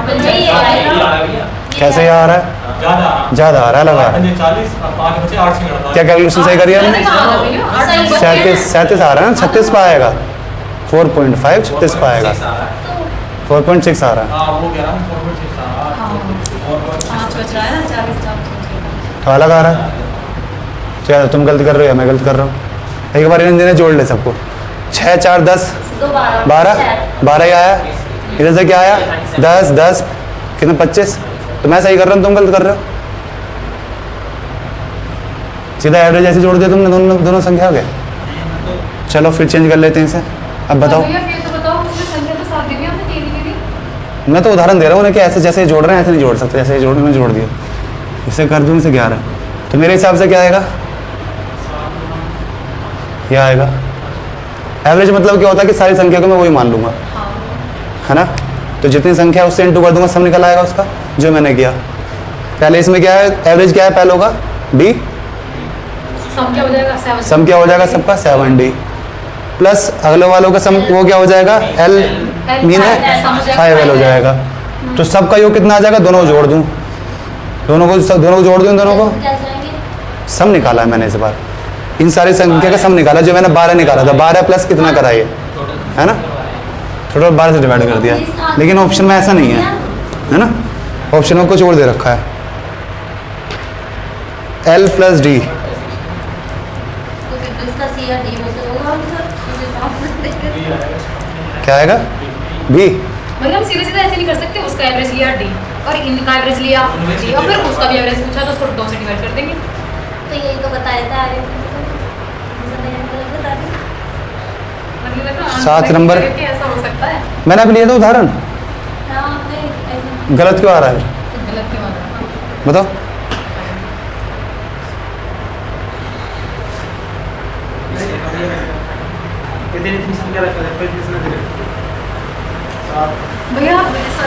मुझे ये आएगा। कैसे ये आ रहा है? ज़्यादा आ रहा है। ज़्यादा आ रहा है, लगा रहा है। 40 और 5 बचे 8 से घटा। क्या कैलकुलेशन सही करिए हमने? 37 आ रहा है ना, 36 पे आएगा, 4.5 36 पे आएगा, 4.6 आ रहा है। हाँ, वो कह रहा हूँ 4.6 आ रहा है। 5 बच रहा है ना, 40 4 तो अलग आ रहा है। क्या तुम गलती कर रहे हो या मैं गलत कर रहा हूँ? एक बार इन जोड़ ले सबको, 6 4 10 दो 12 12 ही आया। इधर से क्या आया 10 10 कितने 25। तो मैं सही कर रहा हूँ, तुम गलत कर रहे हो। सीधा एवरेज ऐसे जोड़ दिया तुमने दोनों संख्या के। चलो फिर चेंज कर लेते हैं इसे। अब बताओ, भैया फिर तो बताओ, उसमें संख्या तो साथ दी हुई है हमने, तेरी के लिए। मैं तो उदाहरण दे रहा हूँ उन्हें कि ऐसे जैसे जोड़ रहे हैं ऐसे नहीं जोड़ सकते, जैसे जोड़ जोड़ दिया। इसे कर दूँ, इसे 11। तो मेरे हिसाब से क्या आएगा, यह आएगा। एवरेज मतलब क्या होता है कि सारी संख्या को मैं वही मान लूंगा, है ना। तो जितनी संख्या उससे इंटू कर दूंगा, सब निकल आएगा उसका, जो मैंने किया। पहले इसमें क्या है, एवरेज क्या है पहलों का, डी। सम क्या हो जाएगा 7। सम क्या हो जाएगा सबका 7D प्लस अगले वालों का सम वो क्या हो जाएगा, एल मीन है 5L हो जाएगा। तो सबका योग कितना आ जाएगा, दोनों को जोड़ दूं, दोनों को जोड़ दूं, दोनों को क्या जाएंगे? सम निकाला है मैंने इस बार। इन सारी संख्या का सम निकाला, जो मैंने 12 निकाला था। 12 प्लस कितना कराइए, है ना, टोटल 12 से डिवाइड कर दिया। लेकिन ऑप्शन में ऐसा नहीं है ना, ऑप्शन में कुछ और दे रखा है, L प्लस डी। तो फिर इसका सी या डी में से होगा आंसर, इस हिसाब से। क्या आएगा, बी। भैया हम सीधे सीधे ऐसे नहीं कर सकते, उसका एवरेज लिया डी और इनका एवरेज लिया डी और फिर उसका भी एवरेज पूछा तो उसको 2 से डिवाइड कर देंगे। तो यही तो बताया था आगे। बता दी। मतलब लगा, 7 नंबर। करके ऐसा हो सकता है। मैंने अभी लिया था उदाहरण, हाँ, नहीं, गलत क्यों आ रहा है, गलत क्यों आ रहा है? बताओ। कितनी संख्या रखा है, कोई किसने दे भैया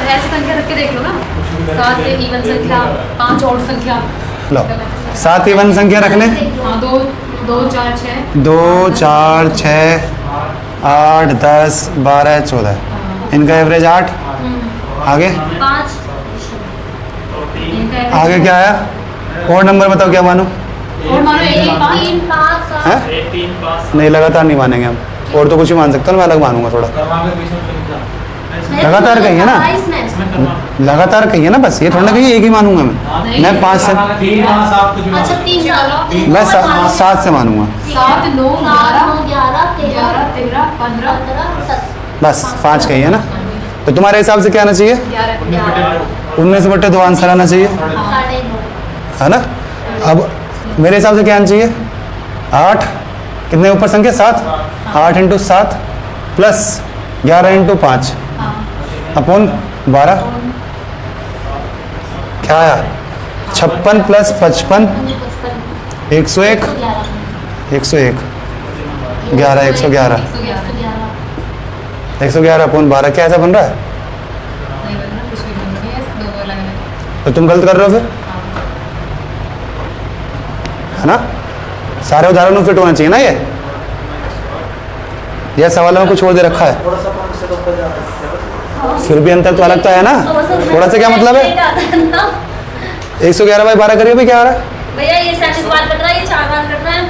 ऐसी संख्या रख के देख लो ना, 7 इवन संख्या, 5 ऑड संख्या। लो 7 इवन संख्या रख लें, हाँ 2 2 4 6 2 4 6 8 10 12 14, इनका एवरेज 8। आगे 5 आगे क्या आया, और नंबर बताओ क्या मानो, और मानो 1 5 3 5 हैं 1 3 5 नहीं लगातार नहीं मानेंगे हम, और तो कुछ ही मान सकता हूँ, मैं अलग मानूंगा थोड़ा। करवा के बीच में चल लगातार कहीं है ना, लगातार कहीं है ना, बस ये थोड़ा ना कहीं एक ही मानूंगा मैं 5 से, 3 5 7 कुछ भी अच्छा 3 मैं 7 से मानूंगा 7 9 11 11 13 13 15 17 बस 5 कहीं है ना। तो तुम्हारे हिसाब से क्या आना चाहिए, 11 19 से बटे 2 आंसर आना चाहिए, 9.5 है ना। अब मेरे हिसाब से क्या आना चाहिए, 8 कितने ऊपर संख्या 7, 8 इंटू 7 प्लस 11 इंटू 5 अपॉन 12, क्या आया 56 प्लस 55 101 101 11 111 111 अपॉन 12, क्या ऐसा बन रहा है, नहीं बन रहा, कुछ भी बन रही है, 2 अलग अलग। तो तुम गलत कर रहे हो फिर, है ना। सारे उदाहरणों फिट होना चाहिए ना ये सवालों में कुछ और दे रखा है, फिर भी अंतर तो अलग तो है ना, थोड़ा सा क्या मतलब है। 111 बाई 12 करिए भाई, क्या आ रहा है भैया ये 7 करना है, ये 4 बार करना है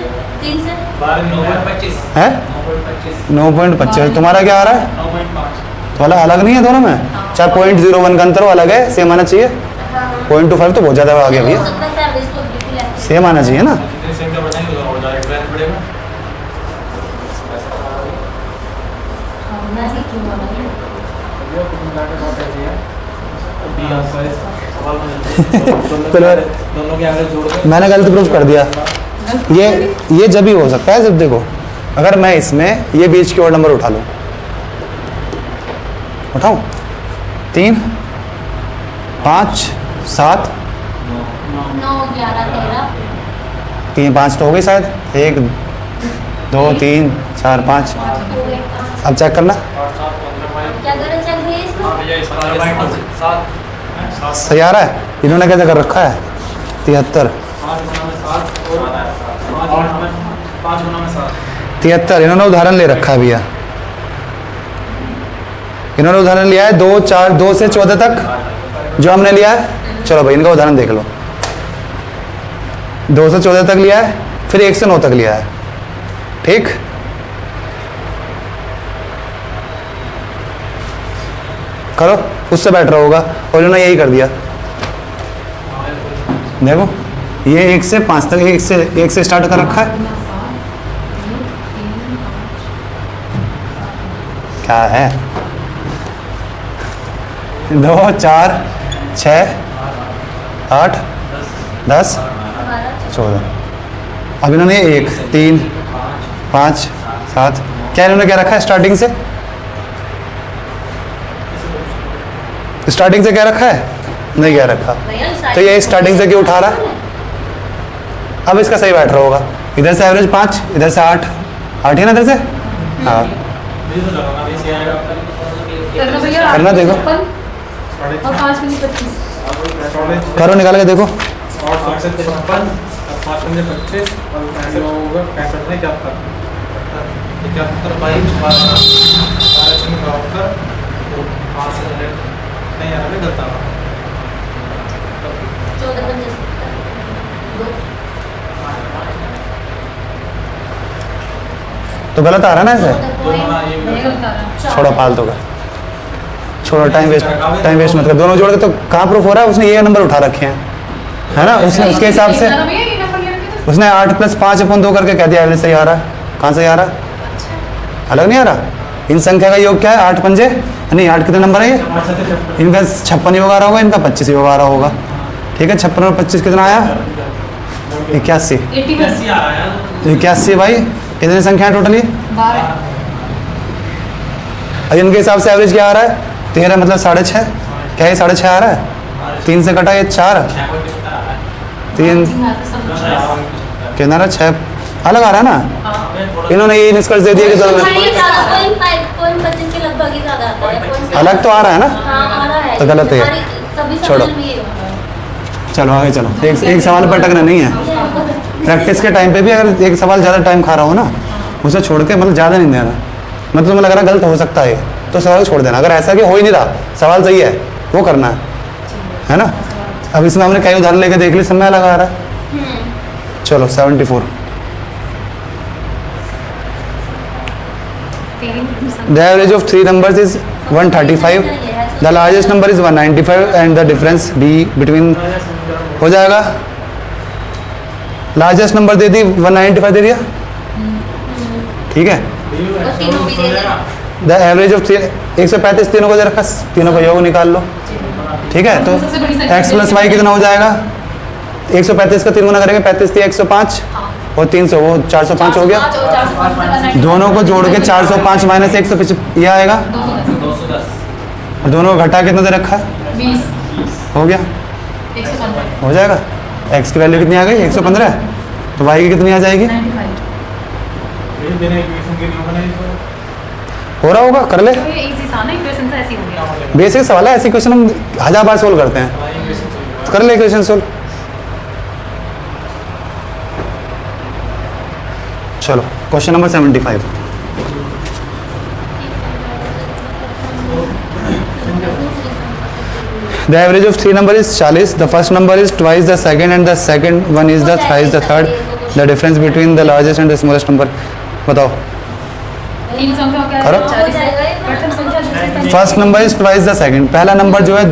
3 से 9.25 है 9.25 9.25, तुम्हारा क्या आ रहा है, 9.5 तो अलग नहीं है दोनों में, चाहे 0.01 का अंतर हो, अलग है, सेम आना चाहिए। 0.25 तो बहुत ज़्यादा आ गया भैया, सेम आना चाहिए ना। जितनी संख्या बढ़ाएंगे उतना और ज़्यादा ट्रेंड बढ़ेगा। दोनों के एवरेज जोड़ के मैंने गलत प्रूफ कर दिया, ये जब ही हो सकता है जब देखो, अगर मैं इसमें ये बीच की और नंबर उठा लूँ, उठाऊँ 3 5 7 9 11 13 3 5 तो हो गई शायद, 1 2 3 4 5, अब चेक करना क्या करें, चल भैया इसको सही आ रहा है। इन्होंने कैसे कर रखा है 73 73, इन्होंने उदाहरण ले रखा है भैया, इन्होंने उदाहरण लिया है 2 4 2 से 14 तक जो हमने लिया है। चलो भाई इनका उदाहरण देख लो, 2 से 14 तक लिया है, फिर 1 से 9 तक लिया है, ठीक। करो, उससे बेटर होगा, और इन्होंने यही कर दिया। देखो ये 1 से 5 तक, 1 से स्टार्ट कर रखा है, क्या है 2 4 6 8 10 14। अब इन्होंने 1 3 5 7 क्या इन्होंने क्या रखा है स्टार्टिंग से? स्टार्टिंग से क्या रखा है? नहीं क्या रखा। तो ये स्टार्टिंग से क्यों उठा रहा है? अब इसका सही बैठ रहा होगा। इधर से एवरेज 5, इधर से 8 8 है ना इधर से। हाँ ये तो लगाना भी सही आएगा आपका। करना भैया करना देखो। 56 और 5 मिनट 25 करो निकाल के देखो। और 7 से 56 5 में 25 और ऐसे होगा 65 नहीं 74 22 12 में कर 5 से नहीं यार मैं गलत आ 14 25 तो गलत आ रहा ना ऐसे। नहीं बता रहा छोड़ो फालतू का, छोड़ो टाइम वेस्ट मत कर। दोनों जोड़ के तो कहाँ प्रूफ हो रहा है? उसने ये नंबर उठा रखे हैं है ना, उसने उसके हिसाब से भैया ये नंबर ले रखे थे। उसने 8 + 5 / 2 करके कह दिया एवरेज सही आ रहा है। कहाँ सही आ रहा है? अलग नहीं आ रहा। इन संख्या का योग क्या है? 8 पंजे नहीं 8 कितने नंबर है ये? इनका 56 योग आ रहा होगा, इनका 25 योग आ रहा होगा। ठीक है 56 और 25 कितना आया? 81। 80 आ रहा है 81 भाई कितनी संख्या है टोटली? 12 और इनके हिसाब से एवरेज क्या आ रहा है? 13 मतलब 6.5। क्या ये 6.5 आ रहा है? 3 से कटा ये 4 3 कितना रहा 6 अलग आ रहा है ना। इन्होंने ये निष्कर्ष दे दिया कि दोनों में ये 4.25 के लगभग ही ज्यादा आता है। अलग तो आ रहा है ना। हाँ आ रहा है तो गलत है। हमारी सभी छोड़ो। सवाल में ये होता है। चलो आगे चलो। एक सवाल पर अटकना नहीं है। प्रैक्टिस के टाइम पे भी अगर एक सवाल ज़्यादा टाइम खा रहा हो ना, उसे छोड़ के मतलब ज़्यादा नहीं देना। मतलब तुम्हें लग रहा गलत हो सकता है तो सवाल छोड़ देना। अगर ऐसा कि हो ही नहीं रहा, सवाल सही है, वो करना है ना। अब इसमें हमने कई उदाहरण लेके देख ली, समय लगा रहा है। चलो 74। The average of 3 numbers is 135. The largest number is 195 and the difference be between हो जाएगा। लार्जेस्ट नंबर दे दी 195 दे दिया। ठीक है और तीनों भी दे दें। द एवरेज ऑफ 135 तीनों को दे रखा, तीनों का योग निकाल लो। ठीक है तो x + y कितना हो जाएगा? 135 का 3 गुना करेंगे 35 3 105 और 300 वो 405 हो गया। दोनों को जोड़ के 405 - 150 ये आएगा। 210 और दोनों को घटा कितना दे रखा है? 20 हो गया 115 हो जाएगा। x की वैल्यू कितनी आ गई? 115। तो y की कितनी आ जाएगी? 95। ये देने इक्वेशन के नियम बनाए तो हो रहा होगा कर ले। तो ये इजी था ना, इक्वेशन से ऐसी हो गया। बेसिक सवाल है, ऐसे क्वेश्चन हम 1000 बार सोल्व करते हैं। हमारी इक्वेशन चाहिए कर ले क्वेश्चन सोल्व। चलो question number 75। The average of 3 number is 40. The first number is twice the second and the second one is the thrice the third. The difference between the largest and the smallest number. बताओ। तीन संख्या क्या करो। है? 40 है। प्रथम संख्या दूसरी संख्या। First number is twice the second. पहला नंबर जो है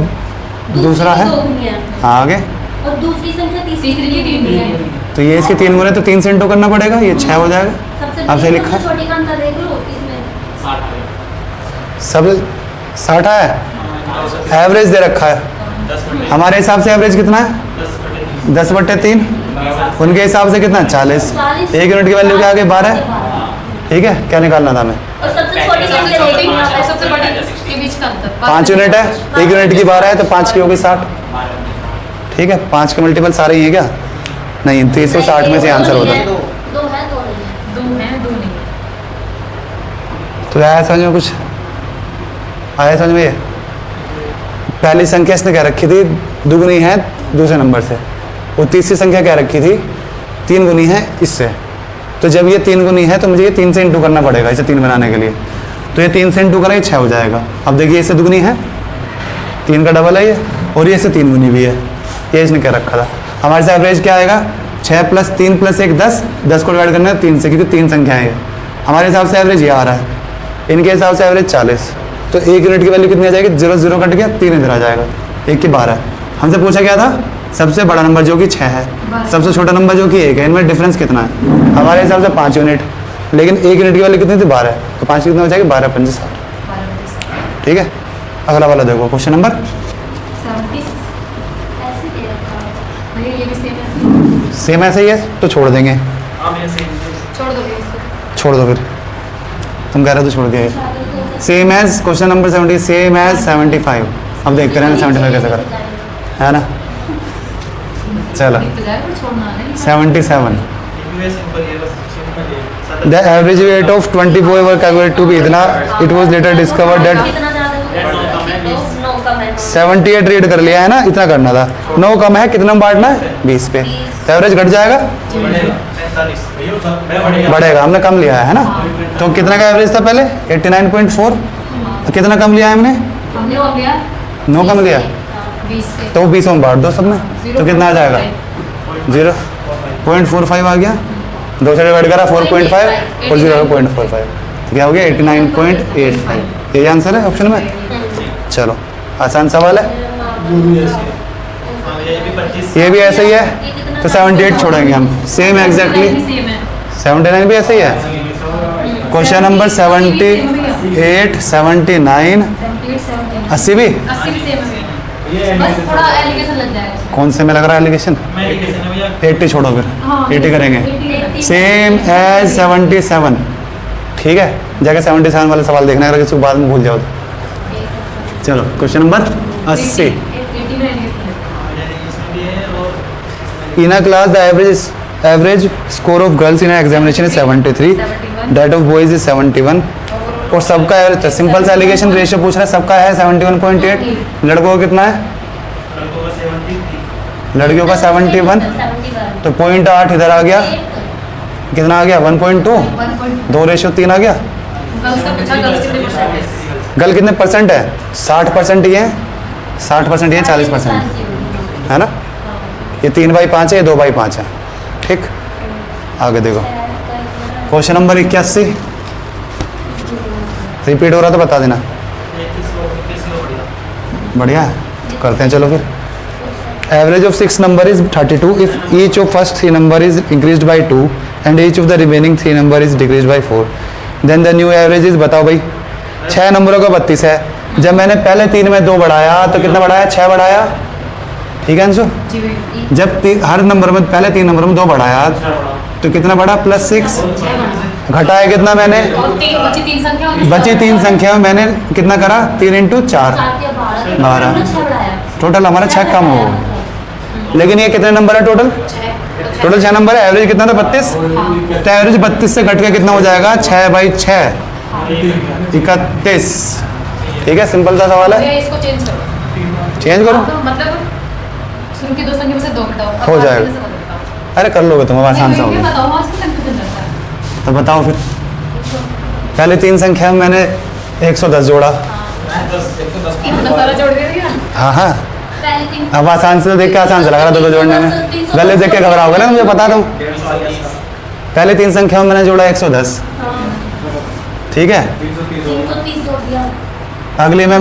दूसरा है। दो गुनी है। हाँ आगे। और दूसरी संख्या तीसरी तीसरी की 3 है। तो ये इसके 3 गुने तो 3 से इंटू करना पड़ेगा, ये 6 हो जाएगा। सबसे अब सही बड़ी लिखा है। सबसे छोटी का अंतर देख लो इसमें 60 सब 60 है। एवरेज दे रखा है। हमारे हिसाब से एवरेज कितना है? 10/3। उनके हिसाब से कितना? 40। 1 यूनिट की वैल्यू क्या आ गई? 12। ठीक है क्या निकालना था हमें? और सबसे छोटी संख्या छोटी देखनी और है। सबसे बड़ी के बीच का अंतर 5 यूनिट है। 1 यूनिट की 12 है तो 5 की होगी 60। ठीक है 5 के मल्टीपल सारे ही है क्या? नहीं 360 में से आंसर होता है। दो है दो नहीं है। 2 है 2 नहीं। तो आया समझ में कुछ? आया समझ में? ये पहली संख्या इसने क्या रखी थी? दुगुनी है दूसरे नंबर से। वो तीसरी संख्या क्या रखी थी? 3 गुनी है इससे। तो जब ये 3 गुनी है तो मुझे ये 3 से इंटू करना पड़ेगा इसे 3 बनाने के लिए। तो ये 3 से इंटू करें 6 हो जाएगा। अब देखिए इससे दुगुनी है, 3 का डबल है ये, और ये इससे 3 गुनी भी है। ये इसने क्या रखा था? हमारे से एवरेज क्या आएगा? 6 + 3 + 1 10। 10 को डिवाइड करना है 3 से, क्योंकि 3 संख्याएं हैं। हमारे हिसाब से एवरेज ये आ रहा है। इनके हिसाब से एवरेज 40। तो 1 यूनिट की वैल्यू कितनी आ जाएगी? 0 0 कट गया, 3 इधर आ जाएगा। 1 की 12। हमसे पूछा क्या था? सबसे बड़ा नंबर जो कि 6 है, सबसे छोटा नंबर जो कि 1 है, इनमें डिफरेंस कितना है? हमारे हिसाब से 5 यूनिट। लेकिन 1 यूनिट की वैल्यू कितनी थी? 12। तो 5 कितना हो जाएगी? 12 × 5 = 60। ठीक है, अगला वाला देखो क्वेश्चन नंबर 76। ऐसे दे रखा है। भैया ये भी सेम है, सेम ऐसे ही है तो छोड़ देंगे, हाँ मैं सेम छोड़ दो भैया इसको। छोड़ दो फिर, तुम कह रहे हो तो छोड़ दिया। Same as question number 70, same as 75। अब देखते रहना 75 कैसे कर, है ना। चलो लिख तो जाए पर छोड़ना नहीं। 77। ये सिंपल है, बस सिंपल है। The average weight of 20 boy were calculated to be इतना, it was later discovered that कितना ज्यादा हो? 9 कम है। 78 रीड कर लिया है ना, इतना करना था। 9 कम है, कितना में बांटना है 20 पे, तो एवरेज घट जाएगा, बढ़ेगा 45। मैं बढ़िया बढ़ेगा, हमने कम लिया है ना। तो कितना का एवरेज था पहले 89.4, तो कितना कम लिया है हमने, हमने वो लिया 9 कम लिया, 20 से। तो 20 में बांट दो सब में, तो कितना आ जाएगा 0.45 आ गया, 2 से डिवाइड करा 4.5 और 0.45, क्या हो गया 89.85। यही आंसर है ऑप्शन में। चलो आसान सवाल है, हाँ ये भी 25। ये भी ऐसे ही है, तो 78 छोड़ेंगे हम, सेम एग्जैक्टली। सेम है। 79 भी ऐसे ही है। क्वेश्चन नंबर 78, 79, 80 भी 80 भी सेम है, बस थोड़ा एलिगेशन लग जाएगा उसमें। कौन से में लग रहा है एलिगेशन, मैं कैसे ना भैया 80 छोड़ो फिर, हाँ, 80 करेंगे। 80 सेम एज 77, ठीक है, जाके 77 वाला सवाल देखना अगर किसी को बाद में भूल जाओ तो। चलो क्वेश्चन नंबर 80। 80 में एलिगेशन है। इसमें भी है और In a class, the average score of girls in an examination is 73, 71 that of boys is 71, और सबका एवरेज था। सिंपल सा एलिगेशन रेशियो पूछ रहा है, सबका है 71.8, लड़कों का कितना है, लड़कों का 73। लड़कियों का 71, तो 0.8 इधर आ गया, कितना आ गया 1.2, 1.2 2 रेशियो 3 आ गया। गर्ल्स का पूछा, गर्ल्स कितने परसेंट है? गर्ल कितने परसेंट है, 60% ही है, 60% ही है, 40% है ना। ये 3/5 है, ये 2/5 है, ठीक। आगे देखो क्वेश्चन नंबर 81, रिपीट हो रहा तो बता देना। 21 बढ़िया। बढ़िया है, करते हैं चलो फिर। Average of 6 number is 32 if each of first 3 number is increased by 2 and each of the remaining 3 number is decreased by 4, then the new average is, बताओ भाई। 6 नंबरों का 32 है, जब मैंने पहले 3 में 2 बढ़ाया तो कितना बढ़ाया, 6 बढ़ाया, ठीक है अंशु। जी भैया। जब हर नंबर में पहले 3 नंबर में 2 बढ़ाया तो कितना बढ़ा, +6। घटाया कितना मैंने, और बची 3 संख्या होगी। बची 3 संख्या में मैंने कितना करा, 3 × 4, 12, टोटल हमारा 6 कम हो। लेकिन ये कितने नंबर है टोटल, 6 टोटल 6 नंबर है, एवरेज कितना था 32, तो एवरेज 32 से घट के कितना हो जाएगा, 6/6, 31। ठीक है, सिंपल सा सवाल है, भैया इसको चेंज करो, चेंज करो, तो मतलब शुरू की 2 संख्या में से 2 घटाओ, अब हो बाद जाएगा। में से 2 घटाओ। अरे कर लोगे तुम, आसान सा नहीं, होगा। बताओ आज की कंफ्यूजन रहता है। तो बताओ फिर, पहले 3 संख्या में मैंने 110 जोड़ा, इतना सारा जोड़ के दिया। हाँ हाँ, अब आसान से देख के आसान से लग रहा था तो जोड़ने में, गलत देख के घबराओगे ना, मुझे बता दूँ। पहले 3 संख्या में मैंने जोड़ा 110, ठीक है। 330 जोड़ दिया। अगली में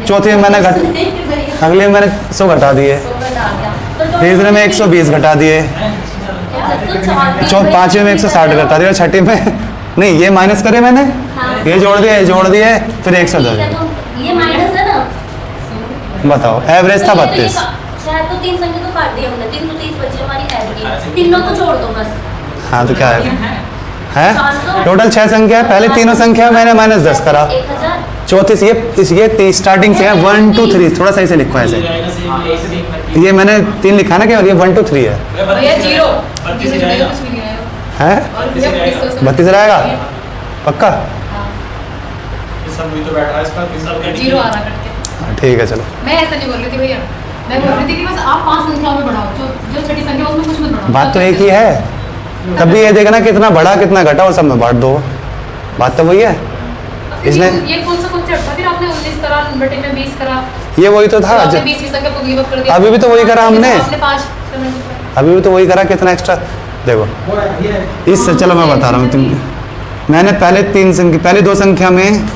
चौथी में मैंने अगली में मैंने 100 घटा दिए, तीसरे में 120 घटा दिए, पांचवें में 160 घटा दिए, और छठी में नहीं, ये माइनस करे मैंने, ये जोड़ दिए, फिर 110। ये माइनस है ना, बताओ एवरेज था 32। शायद तो 3 संख्या तो काट दी हमने, 330 बची हमारी एवरेज, तीनों को छोड़ दो बस। हाँ तो क्या है टोटल 6 संख्या है, पहले तीनों संख्या मैंने -10 करा, 1000 चौथी से ये स्टार्टिंग से है 1 2 3, थोड़ा सही से लिखो ऐसे, ये मैंने 3 लिखा ना, केवल ये 1 2 3 है, भैया 0 32 कुछ जाएगा। भी नहीं आया। हैं और भैया 32 रहेगा पक्का, सब वही तो बैठ रहा है इसका, 0 आ रहा करके। हाँ, ठीक है चलो। मैं ऐसा नहीं बोल रही थी भैया, मैं बोल रही थी कि बस आप 5 संख्याओं में बढ़ाओ, जो छठी संख्या उसमें कुछ मत बढ़ाओ। बात तो एक ही है, तब भी ये देखना कितना बढ़ा कितना घटा, वो सब में बांट दो, बात तो वही है। इसने ये कौन सा कॉन्सेप्ट था, फिर आपने 19 करा, बटे में 20 करा, ये वही तो था, आपने 20 की संख्या को गिव अप कर दिया। अभी भी तो वही करा हमने, आपने 5 अभी भी तो वही करा, कितना एक्स्ट्रा देखो। इससे चलो मैं बता रहा हूँ तुम, मैंने पहले 2 संख्या में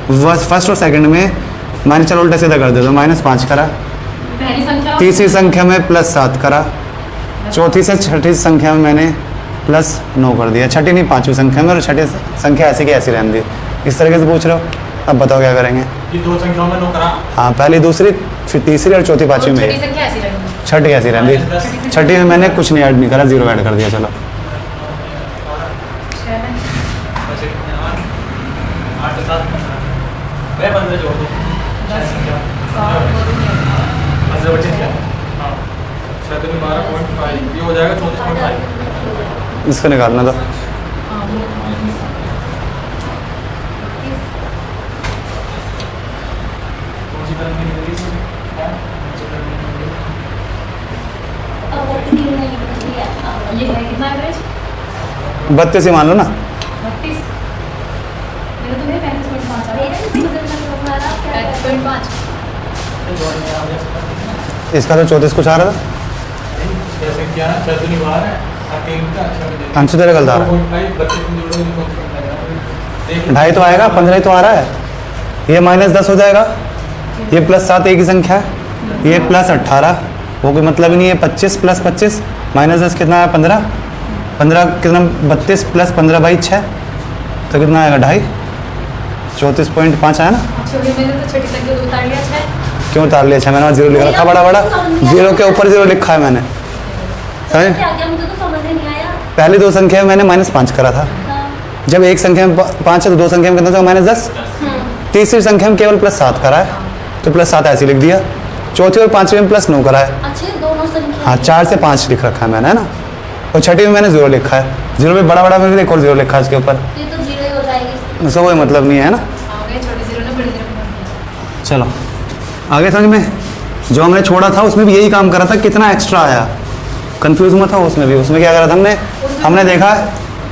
फर्स्ट और सेकंड में मैंने, चलो उल्टा सीधा कर देता हूँ, -5 करा, पहली संख्या, तीसरी संख्या में +7 करा, चौथी से छठी संख्या में मैंने +9 कर दिया, छठी नहीं 5वीं संख्या में, और छठी संख्या ऐसी की ऐसी रहने दी। इस तरीके से पूछ रहे हो, अब बताओ क्या करेंगे। ये दो संख्याओं में नो करा हाँ पहली दूसरी फिर तीसरी और चौथी पाँचवीं में छठी ये। संख्या ऐसी रहेगी। छठी ऐसी रहती, छठी में मैंने कुछ नहीं ऐड नहीं करा, 0 ऐड कर दिया। चलो 6 में बचे कितने और 8 7 मैं 15 जोड़ दो 10 संख्या 15 बचे क्या हाँ 7 में 12.5 ये हो जाएगा 34.5 इसको निकालना तो कौन सी तरह की निकली अब वो कितनी नहीं निकली है अब ये है कितना एवरेज 32 ही मान लो ना। 32 मेरा तो है 35.5 आ रहा मेरे भी मुझे तुम्हारा क्या है 35.5 इसका तो 34 कुछ आ रहा था। जैसे क्या है 6 नहीं बाहर है 3 का अच्छा अंशु तेरा गलत आ रहा है। 25 जोड़ो नहीं कौन सा ढाई तो आएगा, 15 ही तो आ रहा है। ये -10 हो जाएगा, ये +7 एक ही संख्या है, ये +18 वो कोई मतलब ही नहीं है। 25 + 25 -10 कितना है 15, 15 कितना 32 + 15 बाई 6 तो कितना आएगा 2.5, 34.5 आया ना। छोटी मैंने तो छठी संख्या तो उतार लिया 6 क्यों उतार लिया 6? मैंने 0 लिखा रखा बड़ा बड़ा, 0 के ऊपर 0 लिखा है मैंने, समझ। क्या क्या मुझे तो समझ ही नहीं आया। पहली दो संख्या में मैंने -5 करा था। हाँ। जब एक संख्या में 5 है तो दो संख्या में कितना था -10। तीसरी संख्या में केवल +7 करा है तो +7 ऐसे लिख दिया। चौथी और पांचवी में +9 करा है। अच्छे दोनों संख्या हाँ 4 से 5 लिख रखा है मैंने, है ना। और छठी में मैंने 0 लिखा है, 0 में बड़ा बड़ा मैंने एक और 0 लिखा है इसके ऊपर, ये तो 0 ही हो जाएगी। उसका कोई मतलब नहीं है ना। आ गए छोटी 0 ने बड़ी 0 बना दिया। चलो आगे समझ में। जो हमने छोड़ा था उसमें भी यही काम करा था, कितना एक्स्ट्रा आया कंफ्यूज हुआ था उसमें भी। उसमें क्या करा था हमने देखा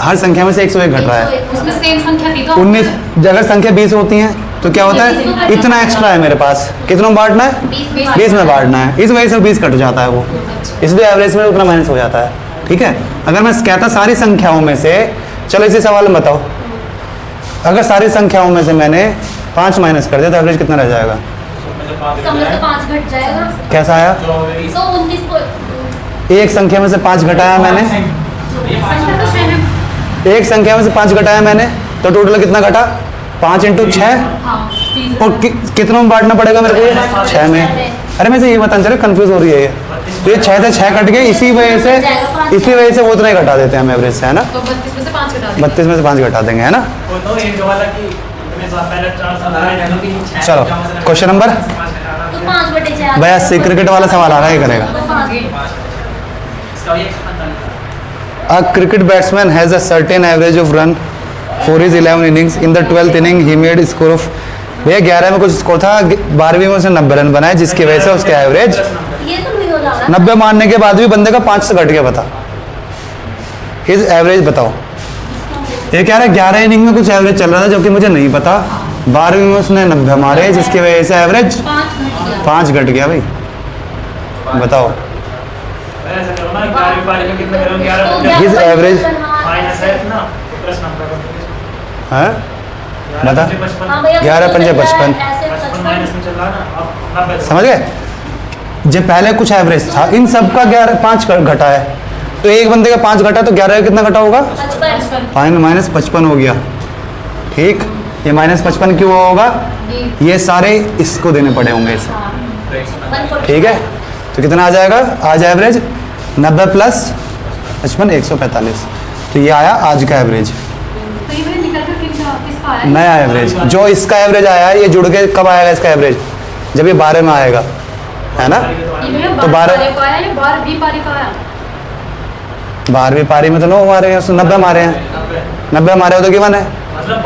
हर संख्या में से 101 घट रहा है। उसमें सेम संख्या थी तो 19 अगर संख्या 20 होती हैं तो क्या होता है, इतना एक्स्ट्रा है मेरे पास, कितना में बांटना है 20 में बांटना है, इस वजह से 20 कट जाता है वो, इसलिए एवरेज में उतना माइनस हो जाता है। ठीक है, अगर मैं कहता सारी संख्याओं में से, चलो इसी सवाल में बताओ, अगर सारी संख्याओं में से मैंने 5 माइनस कर दिया तो एवरेज कितना रह जाएगा? समझ से 5 घट जाएगा। कैसा आया? 119 को एक संख्या में से 5 घटाया मैंने, संख्या तो 6 है। एक संख्या में से 5 घटाया मैंने तो टोटल कितना घटा? 5 × 6 हाँ 30 और कितनों में बांटना पड़ेगा मेरे को? ये 6 में। अरे मैं से ये बताना चले कंफ्यूज हो रही है ये, तो ये 6 से 6 कट गए, इसी वजह से वो उतना ही घटा देते हैं हम एवरेज से, है ना। तो 32 में से 5 घटा देंगे। 32 में से 5 घटा देंगे, है ना। तो एक जो वाला कि इतने साल पहले 4 साल पहले चलो क्वेश्चन नंबर तो 5/4 82 क्रिकेट वाला सवाल आ रहा है, ये करेगा। तो 5 A cricket batsman has a certain average of run for his 11 innings. In the 12th inning, he made a score of भैया 11 में कुछ स्कोर था, 12वीं में उसने 90 रन बनाए, जिसकी वजह से उसके एवरेज ये तो नहीं हो जा रहा। 90 मारने के बाद भी बंदे का 5 से घट गया। बता हिज एवरेज बताओ। ये कह रहा है 11 इनिंग में कुछ एवरेज चल रहा था, जो कि मुझे नहीं पता। 12वीं में उसने 90 मारे, जिसकी वजह से एवरेज 5 घट गया। भाई बताओ ऐसा करो ना 11 बार में कितने करोगे 11 His average- माइनस है ना तो प्लस नंबर है बता। 11 पंजे 55 माइनस में चल रहा है ना अब 90 समझ गए। जब पहले कुछ एवरेज था, इन सब का 5 घटा है, तो एक बंदे का 5 घटा तो 11 का कितना घटा होगा? -55 हो गया। ठीक, ये -55 क्यों होगा? ये सारे इसको देने पड़े होंगे इसे। ठीक है, तो कितना आ जाएगा आज एवरेज? 90 + 55 145। तो ये आया आज का एवरेज, तो ये मैंने निकल कर किसका आया? नया एवरेज। जो इसका एवरेज आया है, ये जुड़ के कब आएगा इसका एवरेज? जब ये 12 में आएगा, है ना। ये भैया तो 12 12 पारी का आया या 12वीं पारी का आया? 12वीं पारी में तो 9 मारे हैं, उसने 90 मारे हैं। 90 मारे हो तो कितना है? मतलब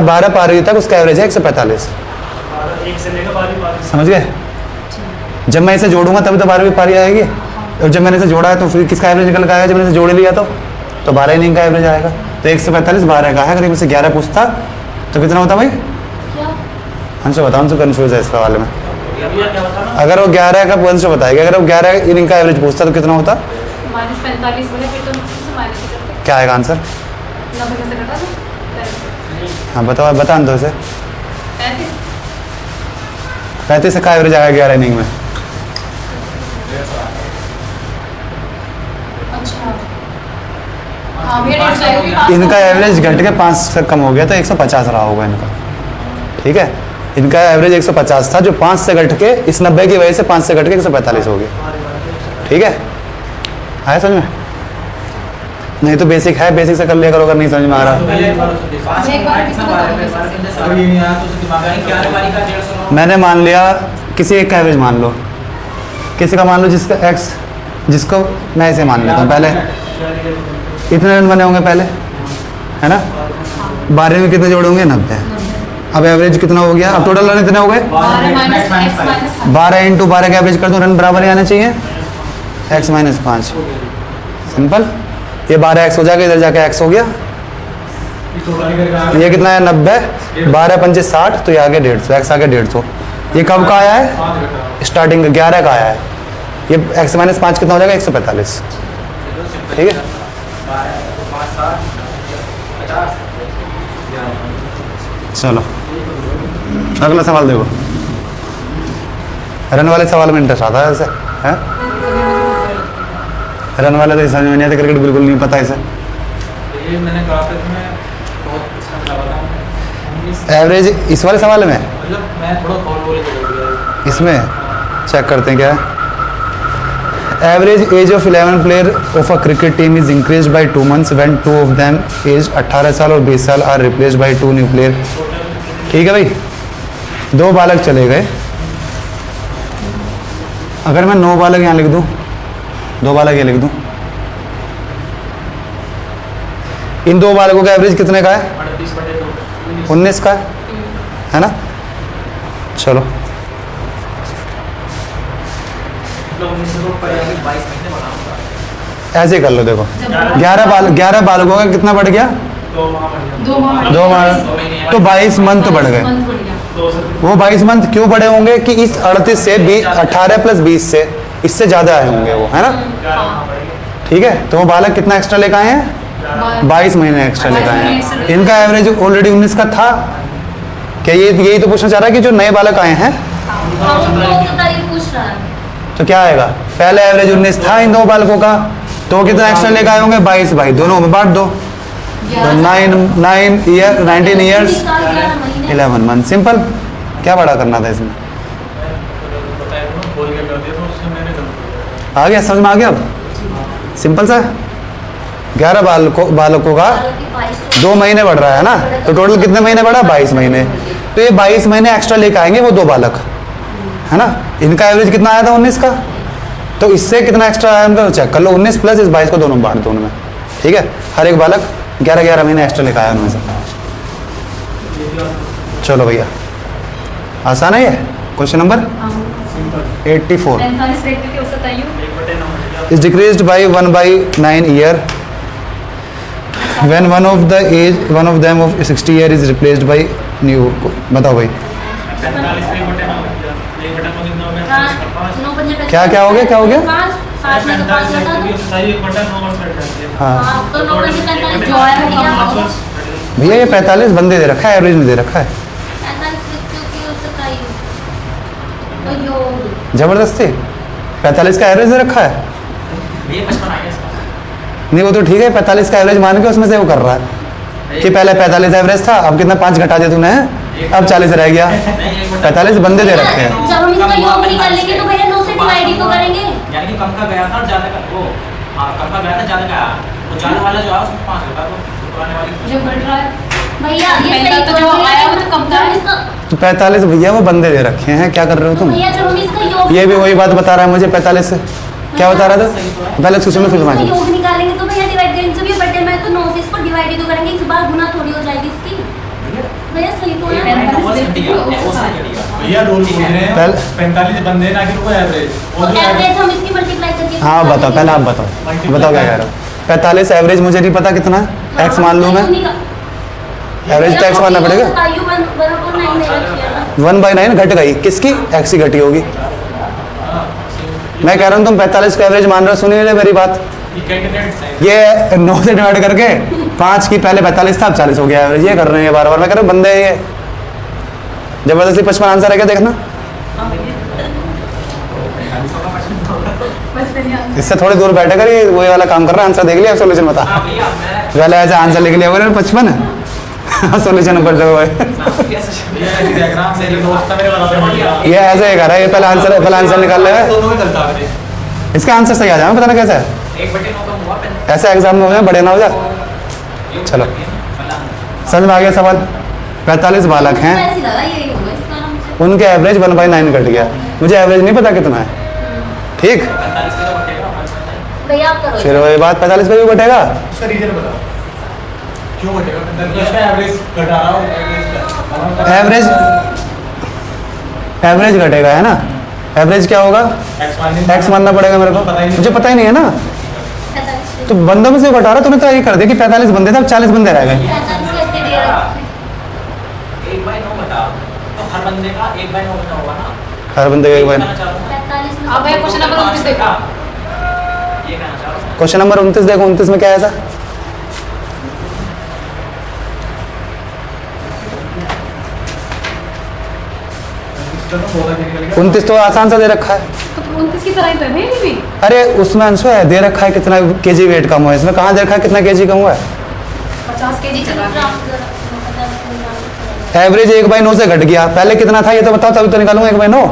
12 पारी तक उसका एवरेज है 145। 1 से लेकर 12 बार समझ गए। जब मैं इसे जोड़ूंगा तभी तो 12वीं पारी आएगी, और जब मैंने इसे जोड़ा है तो फिर किसका एवरेज निकल के आएगा? जब मैंने इसे जोड़ लिया तो 12 इनिंग का एवरेज आएगा। तो 145 12 का है। अगर मुझसे 11 पूछता तो कितना होता भाई? हमसे बताओ, हमसे कन्फ्यूज है इस सवाल में। क्या बताना अगर वो 11 का वंश बताएगा, अगर वो 11 इनिंग का एवरेज पूछता तो कितना होता? -45 बोले फिर तो उससे माइनस ही करते। क्या आएगा आंसर? 90 में से घटा दो हाँ बताओ, बता दो इसे। 35। 35 का एवरेज आएगा 11 इनिंग में। अच्छा हाँ भैया 150 इनका एवरेज घट के 5 से कम हो गया तो 150 रहा होगा इनका। ठीक है, इनका एवरेज 150 था, जो 5 से घट के इस 90 की वजह से 5 से घट के 145 हो गया। ठीक है, आया समझ में? नहीं तो बेसिक है, बेसिक से कर लिया करो अगर नहीं समझ में आ रहा। मैंने मान लिया किसी एक का एवरेज मान लो, किसी का मान लो जिसका एक्स, जिसको मैं इसे मान लेता हूँ। पहले इतने रन बने होंगे पहले, है ना? 12 में कितने जोड़े होंगे? 90। अब एवरेज कितना हो गया? अब टोटल रन कितने हो गए? 12 इंटू 12 का एवरेज कर दो, रन बराबर ही आने चाहिए, x माइनस 5। सिंपल, ये 12x हो जाएगा, इधर जाके x हो गया। ये कितना है? 90, 12 पंचे 60, तो ये आगे 150, x आगे 150। ये कब का आया है? स्टार्टिंग का 11 का आया है। ये x माइनस 5 कितना हो जाएगा? 145। ठीक है, चलो अगला सवाल देखो। रन वाले सवाल में इंटरेस्ट आता है ऐसे, है? रन वाले तो समझ में नहीं आता, क्रिकेट बिल्कुल नहीं पता इसे। ये मैंने ग्राफिक में बहुत अच्छा लगा था। एवरेज इस वाले सवाल में, मतलब मैं थोड़ा कॉल बोल के इसमें चेक करते हैं क्या है। Average age of 11 player of a cricket team is increase by 2 months when 2 of them age 18 साल और 20 साल are replace by 2 new player. ठीक है भाई, 2 बालक चले गए। अगर मैं 9 बालक यहाँ लिख दूँ, 2 बालक ये लिख दूँ, इन 2 बालकों का एवरेज कितने का है? 19 का है ना? चलो ऐसे ही कर लो। देखो 11 बालकों का कितना बढ़ गया? 2 माह, तो 22 मंथ बढ़ गए। वो 22 मंथ क्यों बढ़े होंगे कि इस 38 से 18 प्लस 20 से इससे ज्यादा आए होंगे वो, है ना? ठीक है, तो वो बालक कितना एक्स्ट्रा लेकर आए हैं? 22 महीने एक्स्ट्रा लेकर आए हैं। इनका एवरेज ऑलरेडी 19 का था। क्या ये यही तो पूछना चाह रहा है कि जो नए बालक आए हैं पूछ रहा है। तो क्या आएगा? पहले एवरेज 19 था इन 2 बालकों का, तो कितना एक्स्ट्रा लेकर आए होंगे? 22 बाई दोनों में बांट दो, तो 19 ईयर्स 11 मंथ। सिंपल, क्या बड़ा करना था इसमें? आ गया समझ में? आ गया अब? सिंपल सा 11 बालकों का 2 महीने बढ़ रहा है ना, तो टोटल कितने महीने बढ़ा? 22 महीने। तो ये 22 महीने एक्स्ट्रा लेकर आएंगे वो 2 बालक, है ना? इनका एवरेज कितना आया था? 19 का। तो इससे कितना एक्स्ट्रा आया उनका चेक कर लो। 19 प्लस इस 22 को दोनों बांट दो उनमें। ठीक है, हर एक बालक 11 महीने एक्स्ट्रा लेकर आया उनमें से। चलो भैया, आसान है ये question number 84। is decreased by 1/9 year when one of them of 60 year is replaced by new। बताओ भाई क्या हो गया? क्या हो गया? हाँ भैया, ये 45 बंदे दे रखा है, एवरेज नहीं दे रखा है। जबरदस्ती 45 का एवरेज दे रखा है। नहीं वो तो ठीक है, 45 का एवरेज मान के उसमें से वो कर रहा है कि पहले 45 एवरेज था, अब कितना 5 घटा दिया तूने, अब 40 रह गया। 45 बंदे दे रखे हैं। जब हम इसका योग निकालेंगे तो भैया 9 से डिवाइड ही तो करेंगे। यानी कि कम का गया था और ज्यादा का वो, हाँ कम का गया था ज्यादा का, तो ज्यादा वाला जो है उसमें 5 होगा, तो पुराने वाली जो बढ़ रहा है भैया ये पहला तो जो आया वो तो कम का है। तो 45 भैया वो बंदे दे रखे हैं, क्या कर रहे हो तुम? भैया जब हम इसका योग ये भी वही बात बता रहा है मुझे। 45 से क्या बता रहा था? पहले उसको सुनो फिर इसका समझो। योग निकालेंगे तो भैया डिवाइड करेंगे। जब ये बर्थडे में तो 9 से इसको डिवाइड ही तो करेंगे, इस बार गुना थोड़ी हो जाएगी इसकी। भैया सही तो है। भैया रोल बोल रहे हैं 45 बंदे ना कि वो एवरेज, तो एवरेज हम इसकी मल्टीप्लाई करके हाँ बताओ, पहले आप बताओ क्या कह रहे हो? 45 एवरेज मुझे नहीं पता कितना है, एक्स मान लूँ मैं। एवरेज तो एक्स मानना पड़ेगा। 1/9 घट गई, किसकी? एक्स की घटी होगी। मैं कह रहा हूँ तुम 45 का एवरेज मान रहे हो, सुनिए मेरी बात। ये 9 से डिवाइड करके 5 की पहले 45 था, अब 40 हो गया एवरेज। ये कर रहे हैं बार बार। मैं कह रहा हूँ बंदे ये जबरदस्ती 55 आंसर है क्या? देखना इससे थोड़ी दूर बैठे कर वही वाला काम कर रहा है। आंसर देख लिया, सोल्यूशन बता। पहले ऐसे आंसर लिख लिया बोले 55 है, सॉल्यूशन ऊपर जो है ये ऐसी डायग्राम से दोस्त मेरे बराबर ये ऐसे ही कर रहा है, ये पहले आंसर निकाल रहा है, दोनों में चलता है। इसका आंसर सही आ जाए, पता ना कैसे है, 1/9 कम हुआ पहले। ऐसे एग्जाम में हो जाए बड़े ना हो जाए। चलो समझ में आ गया सवाल। 45 बालक हैं, ऐसे लगा यही होगा इसका नाम से। उनके एवरेज 1/9 कट गया, मुझे एवरेज नहीं पता कितना है, ठीक। 45 का तो बटेगा 5 भैया आप करो फिर वही बात 45 पे भी बटेगा, उसका रीजन बताओ क्यों बटेगा? इसका एवरेज घटा रहा हूं, एवरेज घटेगा है ना, एवरेज क्या होगा, एक्स मानना पड़ेगा मेरे को, मुझे पता ही नहीं है ना, तो बंदों में से घटा रहा, तूने तो ये कर दिया कि 45 बंदे थे, अब 40 बंदे रह गए। 1/9 बता तो हर बंदे का 1/9 बता होगा ना। हर बंदे का एक बार। अब भैया क्वेश्चन नंबर 29 देखो। ये कहना चाह रहा हूं। क्वेश्चन नंबर 29 देखो, 29 में क्या है ऐसा, 29 तो आसान सा दे रखा है। तो 29 की तरह ही तो है भैया ये भी। अरे उसमें अंशु है, दे रखा है कितना केजी वेट कम हुआ है, इसमें कहाँ दे रखा है कितना केजी कम हुआ है, 50 केजी चला गया। एवरेज 1/9 से घट गया, पहले कितना था ये तो बताओ, तभी तो निकालूंगा 1/9।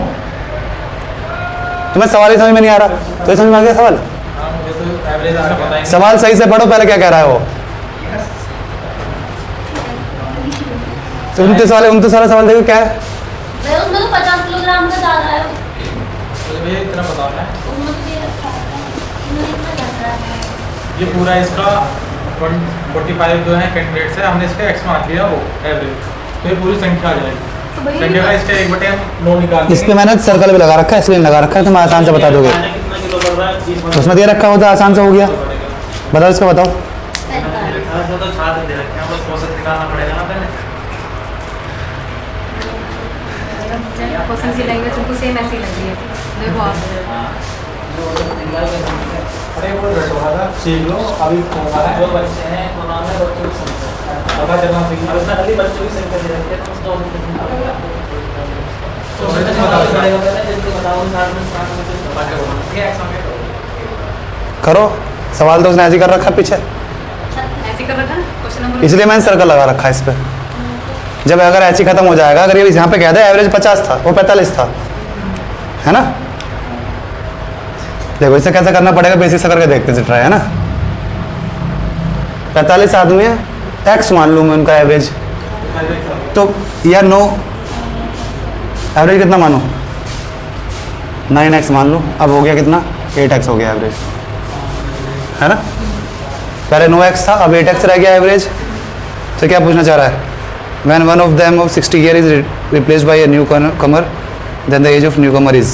तुम्हें सवाल ही समझ में नहीं आ रहा, तो ये समझ में आ गया सवाल, हाँ, मुझे तो एवरेज आपका पता ही नहीं। सवाल सही से पढ़ो पहले क्या कह रहा है वो। 29 वाला सवाल देखो क्या है, भैया उसमें तो 50 किलोग्राम का दाल है, मुझे भैया इतना पता है, उसमें तो ये रखा है, इसमें इतना लग रहा है। ये पूरा इसका 45 जो है कैंडिडेट से हमने इसका एक्स मार्क लिया वो एवरेज, तो ये पूरी संख्या आ जाएगी। तो भैया संख्या का इसका 1/9 निकाल इस पे मैंने सर्कल भी लगा रखा है, इसलिए लगा रखा है, तुम आसान से बता दोगे, कितना किलो बढ़ रहा है 20 उसमें दे रखा होता आसान से हो गया, बताओ इसका बताओ। ऐसा तो छात्र दे रखे हैं, बस प्रोसेस निकालना पड़ेगा ना पहले। क्वेश्चन की लैंग्वेज उनको सेम ऐसी लग रही है। देखो आप अरे वो रटवा था, सीख लो अभी जो बच्चे हैं उन्होंने बच्चों की संख्या पता चलना सीख अब इसमें खाली बच्चों की संख्या दे रखी है, तो उसको तो मैं तो बता दूंगा। जिनको बताओ 60 में करो, सवाल तो उसने ऐसे ही कर रखा है पीछे, ऐसे कर रखा है क्वेश्चन नंबर। इसलिए मैंने सर्कल लगा रखा है इस पे। जब अगर ऐसे ही खत्म हो जाएगा, अगर ये यहाँ पे कह दे एवरेज 50 था, वो 45 था, है ना, देखो इसे कैसे करना पड़ेगा, बेसिक से करके देखते हैं ट्राई, है ना। 45 आदमी है, एक्स मान लूँ मैं उनका एवरेज, तो या 9 एवरेज कितना मानो, 9x मान लूँ, अब हो गया कितना 8x हो गया एवरेज, है ना। पहले 9x था, अब 8x रह गया एवरेज। तो क्या पूछना चाह रहा है, when one of them of 60 year is replaced by a newcomer, then the age of newcomer is,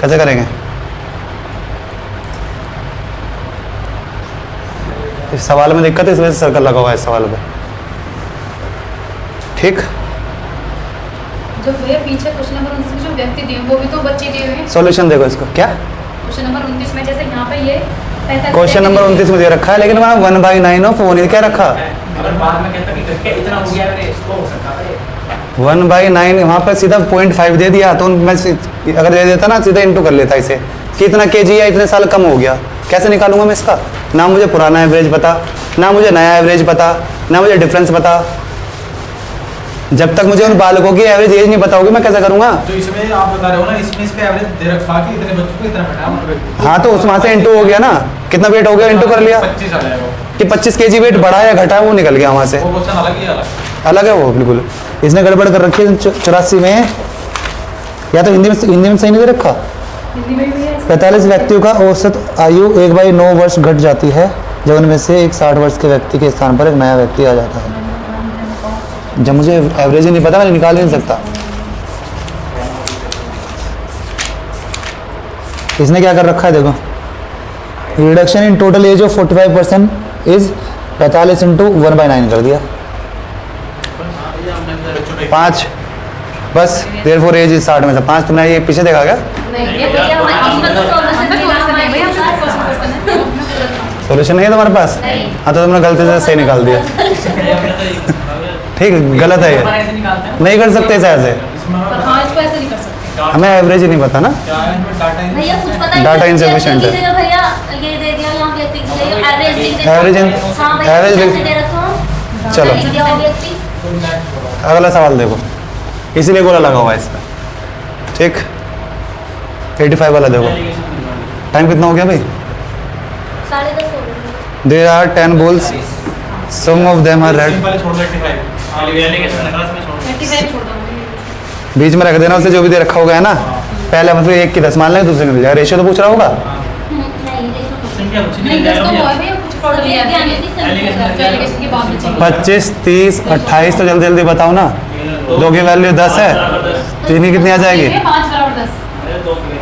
कैसे करेंगे, इस सवाल में दिक्कत है, इस वजह से सर्कल लगा हुआ है इस सवाल पे, ठीक। जो भैया पीछे क्वेश्चन नंबर 29 में जो व्यक्ति दिए वो भी तो बच्चे दिए हुए हैं। सॉल्यूशन देखो इसको, क्या क्वेश्चन नंबर 29 में जैसे यहाँ पे ये 45 क्वेश्चन नंबर 29 में दे रखा है, लेकिन वहाँ 1/9 ऑफ 1 क्या रखा, अगर बाद में कहता कि करके इतना हो गया मेरे इसको हो सकता है 1/9 वहाँ पर सीधा 0.5 दे दिया, तो मैं अगर दे देता ना सीधा इंटू कर लेता इसे कि इतना केजी या इतने साल कम हो गया, कैसे निकालूंगा मैं इसका, ना मुझे पुराना एवरेज पता, ना मुझे नया एवरेज पता, ना मुझे डिफरेंस पता, जब तक मुझे उन बालकों की एवरेज एज नहीं पता होगी मैं कैसे करूंगा। तो इसमें आप बता रहे हो ना, इसमें इसका एवरेज दे रखा कि इतने बच्चों को इतना बैठा, हाँ तो उस वहाँ से इंटू हो गया ना, कितना वेट हो गया इंटू कर लिया 25 आ जाएगा कि 25 केजी वेट बढ़ा या घटा, वो निकल गया वहाँ से, वो क्वेश्चन अलग ही अलग है वो बिल्कुल। इसने गड़बड़ कर रखी है 84 में, या तो हिंदी में सही नहीं दे रखा। हिंदी में भी है। 45 व्यक्तियों का औसत आयु 1/9 वर्ष घट जाती है, जब उनमें से एक 60 वर्ष के व्यक्ति के स्थान पर एक नया व्यक्ति आ जाता है। जब मुझे एवरेज ही नहीं पता, मैं निकाल ही नहीं सकता। इसने क्या कर रखा है देखो, reduction in total age of 45% is 45 into 1/9 कर दिया, 5 बस, देयरफॉर एज इज 60 में से 5। तुमने ये पीछे देखा क्या, नहीं ये भैया हमें तो सॉल्यूशन नहीं भैया सोल्यूशन नहीं है तुम्हारे पास, नहीं। हाँ तो तुमने गलती से सही निकाल दिया, ठीक गलत है ये, नहीं कर सकते ऐसे ऐसे, पर हाँ इसको ऐसे नहीं कर सकते। हमें एवरेज ही नहीं पता ना, क्या है इनमें डाटा भैया कुछ पता Data insufficient है। भैया ये दे दिया यहाँ व्यक्ति के लिए एवरेज लिख देते एवरेज हाँ भाई एवरेज कैसे दे रखा हूँ चलो। लिख दिया वो व्यक्ति अगला सवाल देखो, इसीलिए गोला लगा हुआ है इसका, ठीक। 85 वाला देखो, टाइम कितना हो गया भाई? 10:30 हो गए there are 10 balls, some of them are red। पहले छोड़ दो 85 एलिगेशन क्लास में छोड़ 25 छोड़ दो बीच में रख देना उसे, जो भी दे रखा होगा है ना। पहले मतलब एक की 10 मान लेंगे, दूसरे में मिल जाएगा। रेशियो तो पूछ रहा होगा। नहीं देखो संख्या कुछ नहीं नहीं 10 तो जाएगा हुआ है भैया, कुछ छोड़ दिया है एलिगेशन के बाद में चाहिए 25, 30, 28 तो जल्दी जल्दी बताओ ना। 2 की वैल्यू 10 है, 3 की कितनी आ जाएगी? 5 बराबर 10 अरे 2 के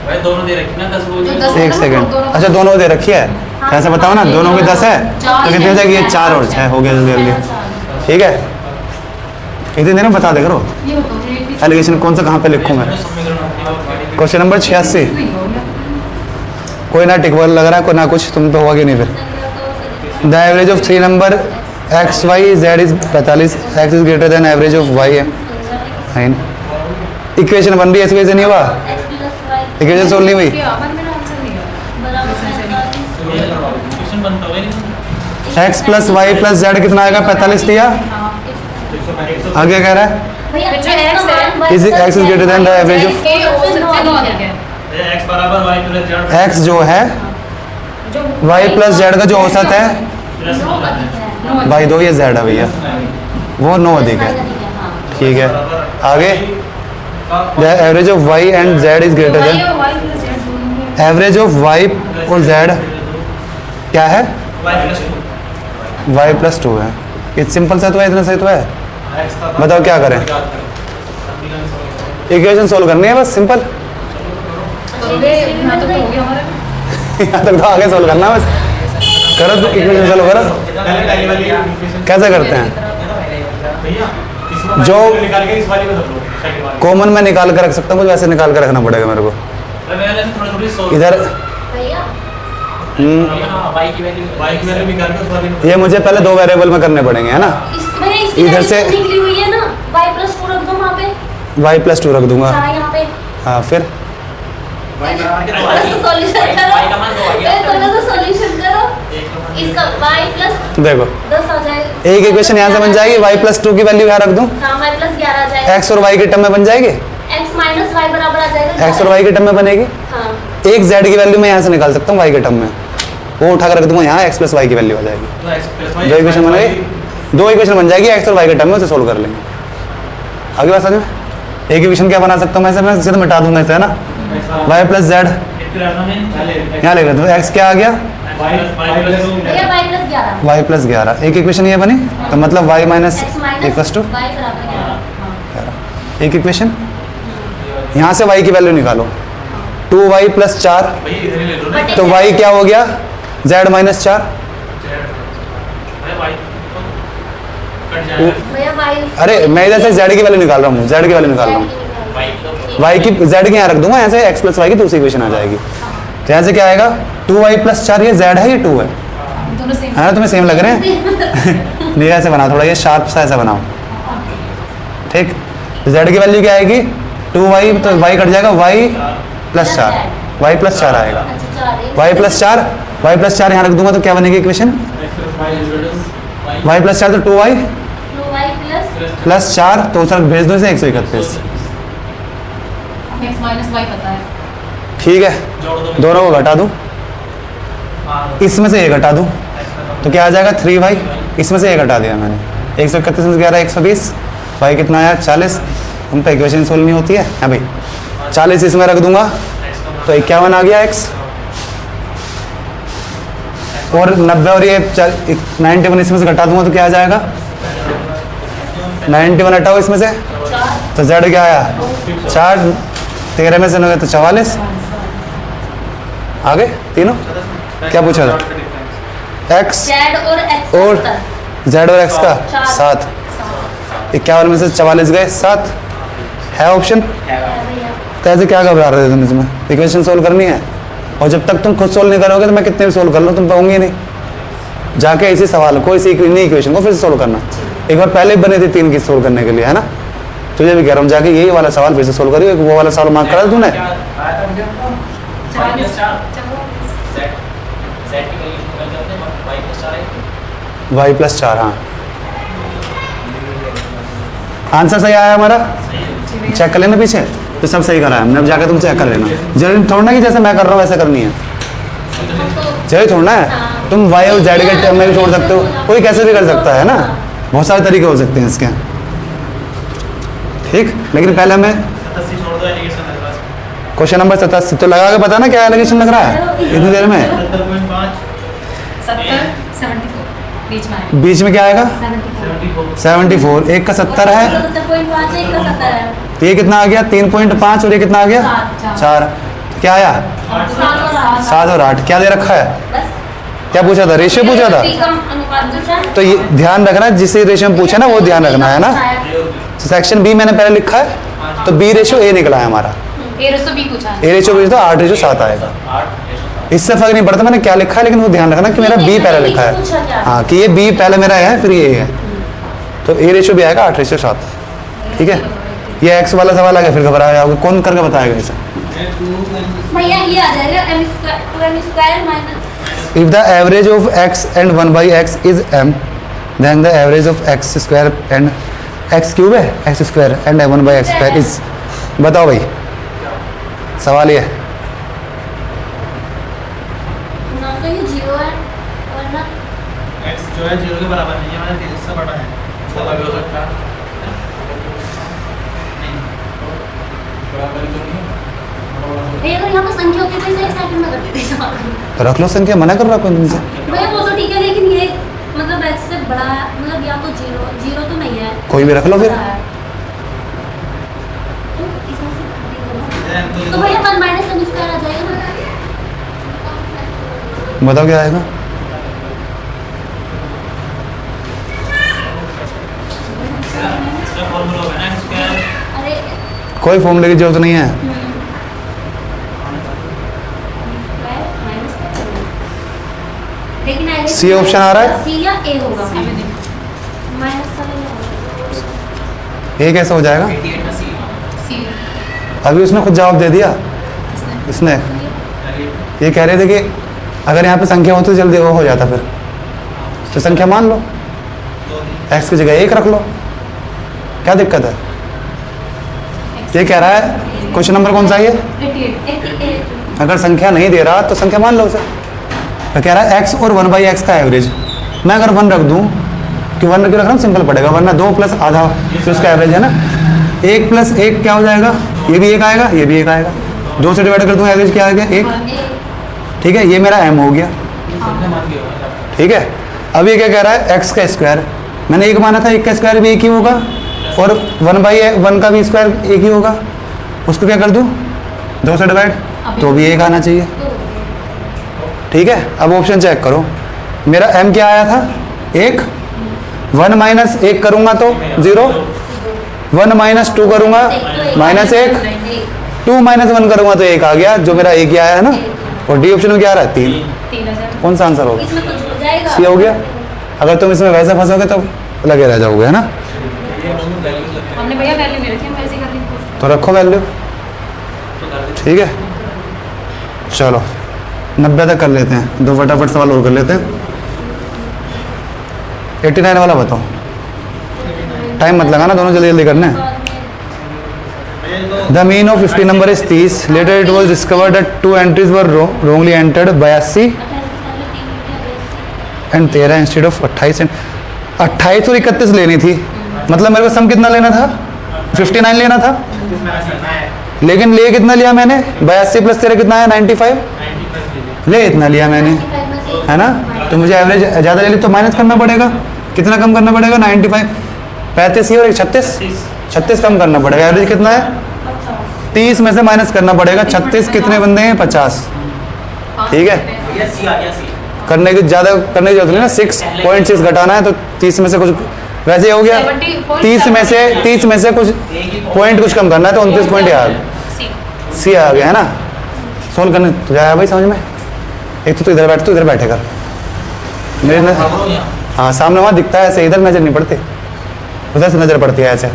भाई दोनों दे रखी ना 10 बोल जो 10 एक सेकंड, अच्छा दोनों दे रखी है, ऐसे बताओ ना। दोनों की 10 है तो कितनी हो जाएगी? ये 4 और 6 हो गया जल्दी जल्दी, ठीक है। इतनी देर में बता दे करो। ये बताओ एलिगेशन कौन सा कहाँ पे लिखूँ मैं? Question number 86। कोई ना टिकबल लग रहा है, कोई ना कुछ, तुम तो होगा कि नहीं फिर। The average of 3 number x y z is 45, x is greater than average of y m. Fine, equation बन रही है, इस वजह से नहीं हुआ, इक्वेशन सोल्व नहीं हुई। मेरा आंसर नहीं है क्वेश्चन बनता होगा नहीं x plus y plus z कितना आएगा? 45 दिया। आगे कह रहा है भैया जो x है, is x is greater then the average of के औसत से 9 अधिक है x बराबर y प्लस z एक्स जो है जो वाई प्लस जेड का जो औसत है, प्लस 9 बाई 2 ये जेड है भैया, वो 9 अधिक है, ठीक है। आगे the average of y and z is greater than average of y और जेड क्या है? y प्लस 2 वाई प्लस 2 है। ये सिंपल सा तो है, इतना सही तो है। बताओ क्या करें? इक्वेशन सोल्व करनी है बस, सिंपल। यहाँ तक तो हो गया हमारा यहाँ तक तो आगे सोल्व करना है बस। करो तो इक्वेशन सोल्व करो। पहले वाली इक्वेशन कैसे करते हैं? भैया इस जो निकाल के इस वाली में रख लो सेकंड वाली कॉमन में निकाल कर रख सकता हूँ, मुझे वैसे निकाल कर रखना पड़ेगा मेरे को। थोड़ी सोल्व इधर भैया y की वैल्यू निकाल के उस वाली में ये मुझे पहले 2 वेरिएबल में करने पड़ेंगे, है ना। भैया इसकी इधर से- वैल्यू निकली हुई है ना y प्लस 2 रख दो वहाँ पे वाई प्लस 2 रख दूंगा, हाँ यहाँ पे हाँ फिर सॉल्यूशन करो पहले तो सॉल्यूशन करो इसका y प्लस देखो 10 आ जाएगा एक इक्वेशन यहाँ से बन जाएगी, वाई प्लस 2 की वैल्यू यहाँ रख दूँ, हाँ y प्लस 11 आ जाएगा एक्स और वाई के टर्म में बन जाएगी, x माइनस y बराबर आ जाएगा एक्स और वाई के टर्म में बनेगी। हाँ एक जेड की वैल्यू मैं यहाँ से निकाल सकता हूँ वाई के टर्म में, वो उठा कर रख दूंगा यहाँ, एक्स प्लस वाई की वैल्यू आ जाएगी। तो x प्लस y 2 इक्वेशन बन गई, 2 इक्वेशन बन जाएगी एक्स और वाई के टर्म में, उसे सोल्व कर लेंगे। आगे बात समझ में? एक इक्वेशन क्या बना सकता हूँ मैं सीधे मिटा दूंगा इसे, है ना। वाई प्लस जेड यहाँ लिख लेते हैं, एक्स क्या आ गया? भैया y प्लस 11 वाई प्लस 11, एक इक्वेशन ये बनी, तो मतलब y minus x minus equals to y बराबर 11 एक इक्वेशन। यहाँ से y की वैल्यू निकालो, 2y प्लस 4, भैया इधर ही ले लो ना तो y क्या हो गया? z minus 4। भैया y अरे मैं इधर से z की वैल्यू निकाल रहा हूँ, z की वैल्यू निकाल रहा हूँ, y की z के यहाँ रख दूंगा, यहाँ से x प्लस वाई की दूसरी इक्वेशन आ जाएगी। तो यहाँ से क्या आएगा? 2y प्लस 4, ये z है, ये 2 है, दोनों सेम है ना। तुम्हें सेम लग रहे हैं? नहीं ऐसे बनाओ, थोड़ा ये शार्प सा ऐसा बनाओ, ठीक। z की वैल्यू क्या आएगी? 2y, तो y कट जाएगा, y प्लस 4, y प्लस 4 आएगा, अच्छा 4 y प्लस 4 यहाँ रख दूंगा, तो क्या बनेगी इक्वेशन? y प्लस 4 तो 2y 2y प्लस प्लस 4, तो सर भेज दो इसे 131, हमें x माइनस y पता है ठीक है। दोनों को घटा दूं, इसमें से ये घटा दूं, तो क्या आ जाएगा? 3y, इसमें से ये घटा दिया मैंने, 131 में 11 120, y कितना आया? 40। हम पे इक्वेशन सोल्व नहीं होती है, हाँ भाई 40 इसमें रख दूंगा, तो 51 आ गया x, और 90 और ये 91 इसमें से घटा दूंगा, तो क्या आ जाएगा? 91 हटाओ इसमें से, तो z क्या आया? 4, 13 में से 9 तो 44। आगे तीनों क्या पूछा था? x z और x और z और x का चार। 7, 51 में से 44 गए, 7 है ऑप्शन। तो ऐसे क्या घबरा रहे थे तुम इसमें? इक्वेशन सोल्व करनी है, और जब तक तुम खुद सोल्व नहीं करोगे तो मैं कितने भी सोल्व कर लूँ, तुम पाओगे नहीं। जाके इसी सवाल को, इसी इक्वेशन को फिर से सोल्व करना। एक बार पहले ही बने थे 3 की सोल्व करने के लिए, है ना। तुझे भी कह रहा हूँ, जाके यही वाला सवाल फिर से सोल्व करिए, वो वाला सवाल मार्क करा था तूने, वाई प्लस 4, हाँ आंसर सही आया हमारा। चेक कर लेना पीछे, तो सब सही करा है हमने। अब जाकर तुम चेक कर लेना। जरूरी थोड़ा ना कि जैसे मैं कर रहा हूँ वैसे करनी है, जरूरी थोड़ा है। तुम वाई और जेड के टर्म में भी छोड़ सकते हो, कोई कैसे भी कर सकता है ना, बहुत सारे तरीके हो सकते हैं इसके, ठीक। लेकिन पहले हमें छोड़ दो, एलिगेशन है बस। क्वेश्चन नंबर 87 तो लगा के बताना क्या एलिगेशन लग रहा है इतनी देर में। 70.5 70 74 बीच में आएगा। बीच में क्या आएगा? 74 74। एक का 70 है, 70.5 एक का 70 है। ये कितना आ गया? 3.5 और ये कितना आ गया? 4। क्या आया? 7 और 8। क्या दे रखा है? बस क्या पूछा था? रेशियो पूछा था। त्रिकम अनुपात पूछा। तो ये ध्यान रखना, जिस रेशियो में पूछा ना वो ध्यान रखना है ना। तो सेक्शन बी मैंने पहले लिखा है, तो बी रेशियो ए निकला है हमारा। ए रेशो बी पूछा है। ए रेशियो पूछा तो 8 रेशियो 7 आएगा। इससे फर्क नहीं पड़ता मैंने क्या लिखा है, लेकिन वो ध्यान रखना कि मेरा बी पहले लिखा है, हाँ कि ये बी पहले मेरा है फिर ये है, तो ए रेशियो भी आएगा 8 रेशियो 7। ठीक है, ये एक्स वाला सवाल आ गया, फिर घबरा जाओगे। कौन करके बताएगा इसे? भैया ये आ जाएगा m square minus If the average of x and 1 by x is m, then the average of x square and x cube है x square and 1 by x square is, बताओ भाई सवाल ये है। ना तो ये 0 है और ना x जो है 0 के बराबर नहीं है, मतलब 3 से बड़ा है, छोटा भी हो सकता है। नहीं भैया अगर यहाँ पर संख्या होती तो इसे एक सेकंड में कर देते सवाल। तो रख लो संख्या, मना कर रहा कोई तुमसे। भैया वो तो ठीक है, लेकिन ये मतलब x से बड़ा है, मतलब या तो 0 तो नहीं है, कोई भी रख लो फिर। बड़ा है। तो इसमें से तो भैया 1 माइनस m स्क्वायर आ जाएगा ना। बताओ क्या आएगा? इसका फॉर्मूला होगा ना स्क्वायर। अरे कोई फॉर्मूले की जरूरत नहीं है। स्क्वायर माइनस लेकिन आगे C ऑप्शन आ रहा है? C या A होगा नहीं। माइनस का नहीं होगा। ये कैसे हो जाएगा? सी अभी उसने खुद जवाब दे दिया इसने। ये कह रहे थे कि अगर यहाँ पे संख्या होती तो जल्दी वो हो जाता, फिर तो संख्या मान लो, x की जगह 1 रख लो, क्या दिक्कत है? ये कह रहा है क्वेश्चन नंबर कौन सा है ये? 88 अगर संख्या नहीं दे रहा तो संख्या मान लो उसे। तो कह रहा है x और 1 बाई एक्स का एवरेज, मैं अगर 1 रख दूँ कि 1 क्यों रख रहा हूँ, सिंपल पड़ेगा, वरना 2 प्लस आधा तो उसका एवरेज है ना। 1 प्लस 1 क्या हो जाएगा? ये भी 1 आएगा, ये भी 1 आएगा, 2 से डिवाइड कर दूँ, एवरेज क्या आ गया? 1। ठीक है, ये मेरा m हो गया। ठीक है, अब ये क्या कह रहा है? x का स्क्वायर, मैंने 1 माना था, 1 का स्क्वायर भी 1 ही होगा, और 1 बाई 1 का भी स्क्वायर 1 ही होगा। उसको क्या कर दूँ? 2 से डिवाइड, तो भी 1 आना चाहिए। ठीक है, अब ऑप्शन चेक करो, मेरा m क्या आया था? 1। 1 माइनस 1 करूँगा तो 0, 1 माइनस 2 करूँगा माइनस 1, 2 माइनस 1 करूँगा तो 1 आ गया, जो मेरा 1 ही आया है ना। और डी ऑप्शन में क्या आ रहा है? 3। 3000 कौन सा आंसर होगा? इसमें कुछ हो जाएगा। सी हो गया। अगर तुम इसमें वैसे फंसोगे तो लगे रह जाओगे, है ना। हमने भैया वैल्यू मेरे थे, हम वैसे कर लेंगे। तो रखो वैल्यू, ठीक है। चलो 90 तक कर लेते हैं, 2 फटाफट सवाल और कर लेते हैं। 89 वाला बताओ, टाइम मत लगाना, दोनों जल्दी जल्दी करना है। The mean of 50 number is 30. Later it was discovered that 2 entries were wrongly entered, 82 and 13 instead of 28 and 28 और 31 लेनी थी, मतलब मेरे को सम कितना लेना था? 59 लेना था, लेकिन ले कितना लिया मैंने? 82 प्लस 13 कितना है? 95। ले इतना लिया मैंने, है ना। तो मुझे एवरेज ज़्यादा ले ली तो माइनस करना पड़ेगा, कितना कम करना पड़ेगा? 95। 35 ही और 36 कम करना पड़ेगा। एवरेज कितना है? 30 में से माइनस करना पड़ेगा 36। कितने बंदे हैं? 50। ठीक है, करने की ज़्यादा करने की जरूरत नहीं ना, 6.6 घटाना है तो 30 में से कुछ वैसे हो गया। 30 में से कुछ पॉइंट कुछ कम करना है तो 29 पॉइंट आ गया, सी आ गया, है ना। सोल्व करने तो आया भाई समझ में। एक तो इधर बैठ, तो इधर बैठे कर मेरे न, हाँ सामने वहाँ दिखता है ऐसे, इधर नजर नहीं पड़ती, उधर से नजर पड़ती है ऐसे।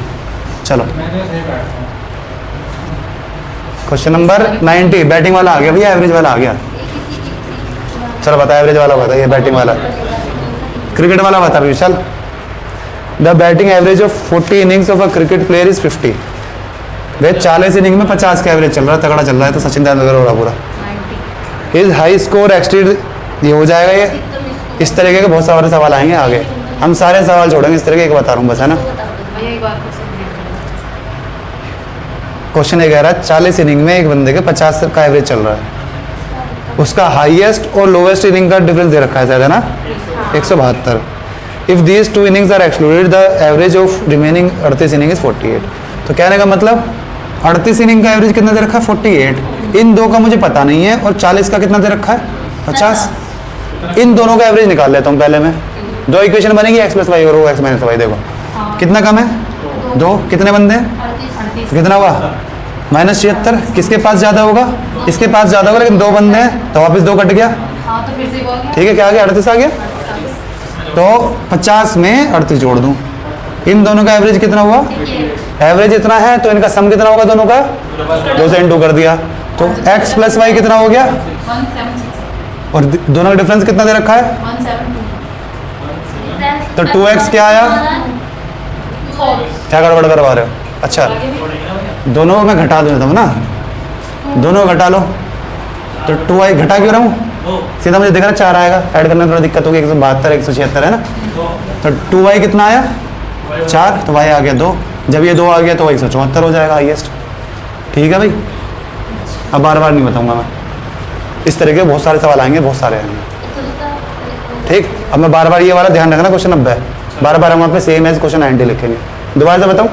चलो क्वेश्चन नंबर 90 बैटिंग वाला आ गया भैया, एवरेज वाला आ गया। चलो बता, एवरेज वाला बता, ये बैटिंग वाला, क्रिकेट वाला बता Vishal. The batting average of 40 innings of a cricket player is 50। वे 40 इनिंग में 50 का एवरेज चल रहा है, तगड़ा चल रहा है, तो सचिन तेंदुलकर हो रहा पूरा। हिज हाई स्कोर एक्सटीड, ये हो जाएगा ये। इस तरीके के बहुत सारे सवाल आएंगे आगे, हम सारे सवाल छोड़ेंगे, इस तरीके के बता रहा हूँ बस, है ना। भैया एक बार क्वेश्चन repeat करो। क्वेश्चन ये कह रहा है 40 इनिंग में एक बंदे के 50 का एवरेज चल रहा है, उसका हाईएस्ट और लोवेस्ट इनिंग का डिफरेंस दे रखा है शायद, है ना, 172। If these two innings are excluded the average of remaining 38 inning is 48। तो कहने का मतलब 38 इनिंग का एवरेज कितना दे रखा है, 48। इन दो का मुझे पता नहीं है, और 40 का कितना दे रखा है, 50। इन दोनों का एवरेज निकाल लेता हूँ पहले मैं। दो इक्वेशन बनेगी, x + y और x - y। देखो कितना कम है, 2, कितने बंदे हैं, 38 कितना हुआ, -76। किसके पास ज़्यादा होगा, इसके पास ज़्यादा होगा, लेकिन 2 बंदे हैं तो वापस 2 कट गया, हाँ तो फिर से वो आ गया। ठीक है, क्या आ गया, 38 आ गया। तो 50 में 38 जोड़ दूँ, इन दोनों का एवरेज कितना हुआ, एवरेज इतना है, तो इनका सम कितना होगा दोनों का, 2 से इंटू कर दिया, तो x + y कितना हो गया, 176 और दोनों का डिफरेंस कितना दे रखा है, 172 तो 2x क्या आया, 4 क्या गड़बड़ करवा रहे हो, अच्छा दोनों को मैं घटा देता हूँ ना, दोनों को घटा लो, तो 2y घटा क्यों रहा हूँ, सीधा मुझे दिख रहा है 4 आएगा, ऐड करने में थोड़ा दिक्कत होगी, 172 176 है ना, तो 2y कितना आया, 4, तो y आ गया 2। जब ये 2 आ गया तो 174 हो जाएगा हाईएस्ट, ठीक है भाई। अब बार बार नहीं बताऊंगा मैं, इस तरह के बहुत सारे सवाल आएंगे, बहुत सारे आएंगे, ठीक। अब मैं बार बार ये वाला ध्यान रखना, क्वेश्चन 90 है, बार बार हम वहाँ पे सेम एज क्वेश्चन 90 लिखेंगे। दोबारा से बताऊँ,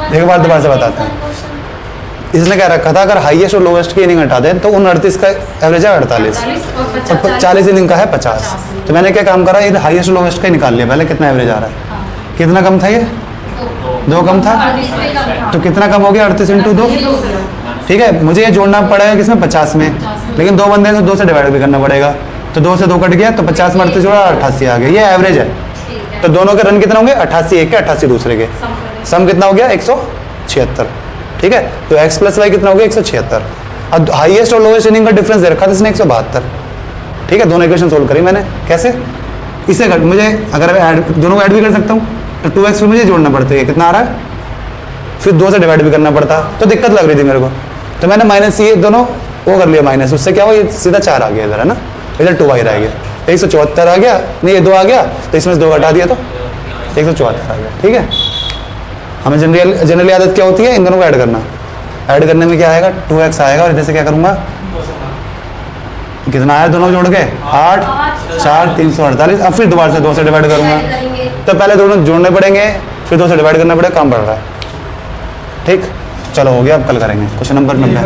एक बार दोबारा से बताते हैं। इसने क्या रखा था, अगर हाईएस्ट और लोवेस्ट की इनिंग हटा दें तो 29 का एवरेज है 48, 40 और 40 इनिंग का है 50। तो मैंने क्या काम करा, ये हाईएस्ट और लोवेस्ट का ही निकाल लिया पहले, कितना एवरेज आ रहा है, कितना कम था ये, 2 कम था, तो कितना कम हो गया, 38 × 2, ठीक है। मुझे ये जोड़ना पड़ेगा किसमें, 50 में, लेकिन 2 बंदे हैं तो 2 से डिवाइड भी करना पड़ेगा, तो 2 से 2 कट गया, तो 50 में 38 जोड़ा 88 आ गया, ये एवरेज है। तो दोनों के रन कितने होंगे, 88 एक के, 88 दूसरे के, सम कितना हो गया, 176, ठीक है। तो x + y कितना हो गया, 176। अब हाईएस्ट और लोवेस्ट इनिंग का डिफरेंस दे रखा था इसने 172, ठीक है। दोनों इक्वेशन सोल्व करी मैंने, कैसे, इसे मुझे अगर ऐड, दोनों को ऐड भी कर सकता हूँ, तो 2x फिर मुझे जोड़ना पड़ता है, कितना आ रहा है, फिर 2 से डिवाइड भी करना पड़ता, तो दिक्कत लग रही थी मेरे को, तो मैंने माइनस ये दोनों वो कर लिया माइनस, उससे क्या हुआ, ये सीधा 4 आ गया इधर, है ना, इधर 2y रह गया, 174 आ गया, नहीं ये 2 आ गया, तो इसमें से 2 घटा दिया तो 174 आ गया, ठीक है। हमें जनरली आदत क्या होती है, इन दोनों को ऐड करना, ऐड करने में क्या आएगा, 2x आएगा, और इधर से क्या करूँगा, कितना आया दोनों जोड़ के, 8 4 348। अब फिर दोबारा से 2 से डिवाइड करूँगा, तो पहले दोनों जोड़ने पड़ेंगे, फिर 2 से डिवाइड करना पड़ेगा, काम बढ़ रहा है, ठीक। चलो हो गया, अब कल करेंगे क्वेश्चन नंबर 90।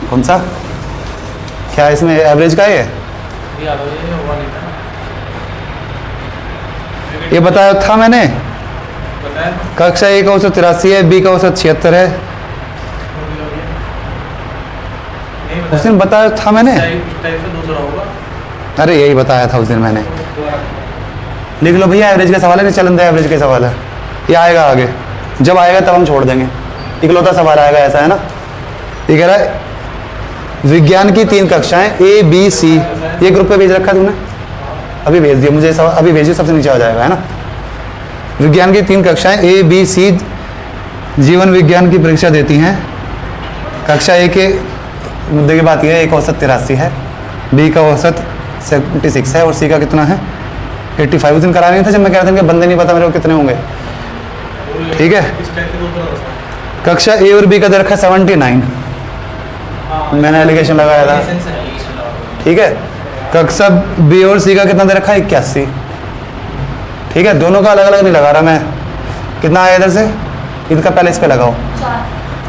कौन सा, क्या इसमें एवरेज का है, ये बताया था मैंने, कक्षा A का औसत 83 है, B का औसत 76 है, उस दिन बताया था मैंने, अरे यही बताया था उस दिन मैंने। लिख लो भैया, एवरेज का सवाल है, नहीं चलन एवरेज का सवाल है, ये आएगा आगे, जब आएगा तब हम छोड़ देंगे, इकलौता सवाल आएगा ऐसा, है ना। ये कह रहा है विज्ञान की 3 कक्षाएं A B C, ये ग्रुप पे भेज रखा है तूने, अभी भेज दिया मुझे, अभी भेजिए, सबसे नीचे आ जाएगा, है ना। विज्ञान की 3 कक्षाएं A B C जीवन विज्ञान की परीक्षा देती हैं। कक्षा A के मुद्दे की बात यह है, एक औसत 83 है, B का औसत 76 है, और C का कितना है 85। उस दिन करा नहीं था जब मैं कह रहा था कि बंदे नहीं पता मेरे को कितने होंगे, ठीक है। कक्षा A और B का दे रखा 79, मैंने एलिगेशन लगाया था, ठीक है। कक्षा B और C का कितना दे रखा है 81, ठीक है। दोनों का अलग अलग नहीं लगा रहा मैं, कितना आया इधर से, इनका पहले इस पे लगाओ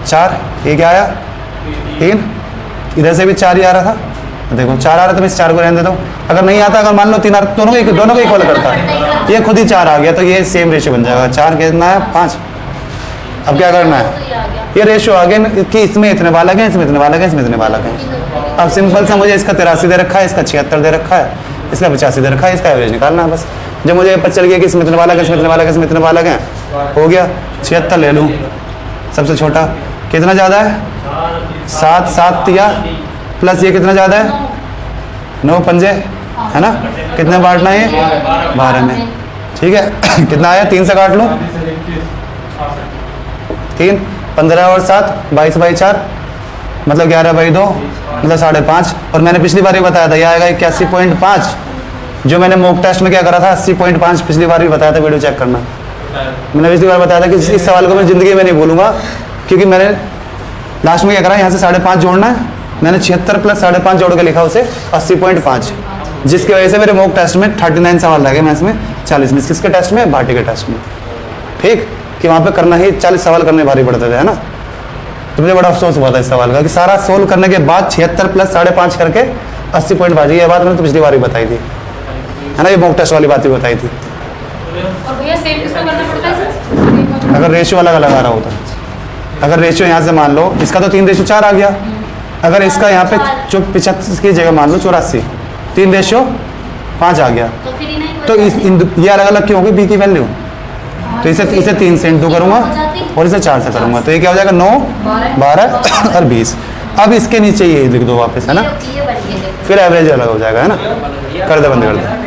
4, ये क्या आया 3, इधर से भी 4 ही आ रहा था, देखो 4 आ रहा था, मैं इस 4 को रहने देता हूँ। अगर नहीं आता, अगर मान लो 3 आ रहा, दोनों को इक्वल करता है, ये खुद ही 4 आ गया, तो ये सेम रेशियो बन जाएगा, 4 कितना है 5। अब क्या करना है, ये रेशियो आ गया कि इसमें इतने बालक हैं, इसमें इतने बालक हैं, इसमें इतने बालक हैं। अब सिंपल सा मुझे इसका 83 दे रखा है, इसका 76 दे रखा है, इसका 85 दे रखा है, इसका एवरेज निकालना है बस। जब मुझे पता चल गया कि इसमें इतने बालक है, इसमें इतने बालक है, इसमें इतने बालक हैं, हो गया 76 ले लूँ, सबसे छोटा कितना ज़्यादा है? 7 7 तिया प्लस ये कितना ज़्यादा है? 9 पंजे, है ना? कितने बांटना है ये? 12 में, ठीक है। कितना आया? 3 से काट लो, 3 15 और 7 22 बाई 4 मतलब 11 बाई 2 मतलब 5.5। और मैंने पिछली बार ही बताया था ये आएगा 81.5। जो मैंने मॉक टेस्ट में क्या करा था 80.5 पिछली बार भी बताया था, वीडियो चेक करना। मैंने पिछली बार बताया था कि इस सवाल को मैं ज़िंदगी में नहीं भूलूंगा, क्योंकि मैंने लास्ट में क्या करा, यहाँ से 5.5 जोड़ना है, मैंने 76 प्लस 5.5 जोड़ के लिखा उसे 80.5, जिसकी वजह से मेरे मॉक टेस्ट में 39 सवाल लगे मैथ्स में 40 में। किसके टेस्ट में? भाटी के टेस्ट में, ठीक, कि वहाँ पे करना ही 40 सवाल करने भारी पड़ते थे, है ना। तो मुझे बड़ा अफसोस हुआ था इस सवाल का कि सारा सोल्व करने के बाद 76 प्लस 5.5 करके 80.5। ये बात मैंने तो पिछली बार ही बताई थी, है ना, ये मॉक टेस्ट वाली बात ही बताई थी। और भैया सेम किसको करना पड़ता है सर? अगर रेशियो अलग अलग आ रहा होता, अगर रेशियो यहाँ से मान लो इसका तो 3:4 आ गया, अगर इसका यहाँ पे 75 की जगह मान लो 84, 3:5 आ गया, तो फिर इन्हें तो ये अलग अलग क्यों होगी बी की वैल्यू? तो इसे 3 से इंटू करूँगा और इसे 4 से करूँगा, तो ये क्या हो जाएगा 9 12 और 20। अब इसके नीचे ये लिख दो वापस, है ना, ये बन गया। फिर एवरेज अलग हो जाएगा, है ना। कर दे, बंद कर दे।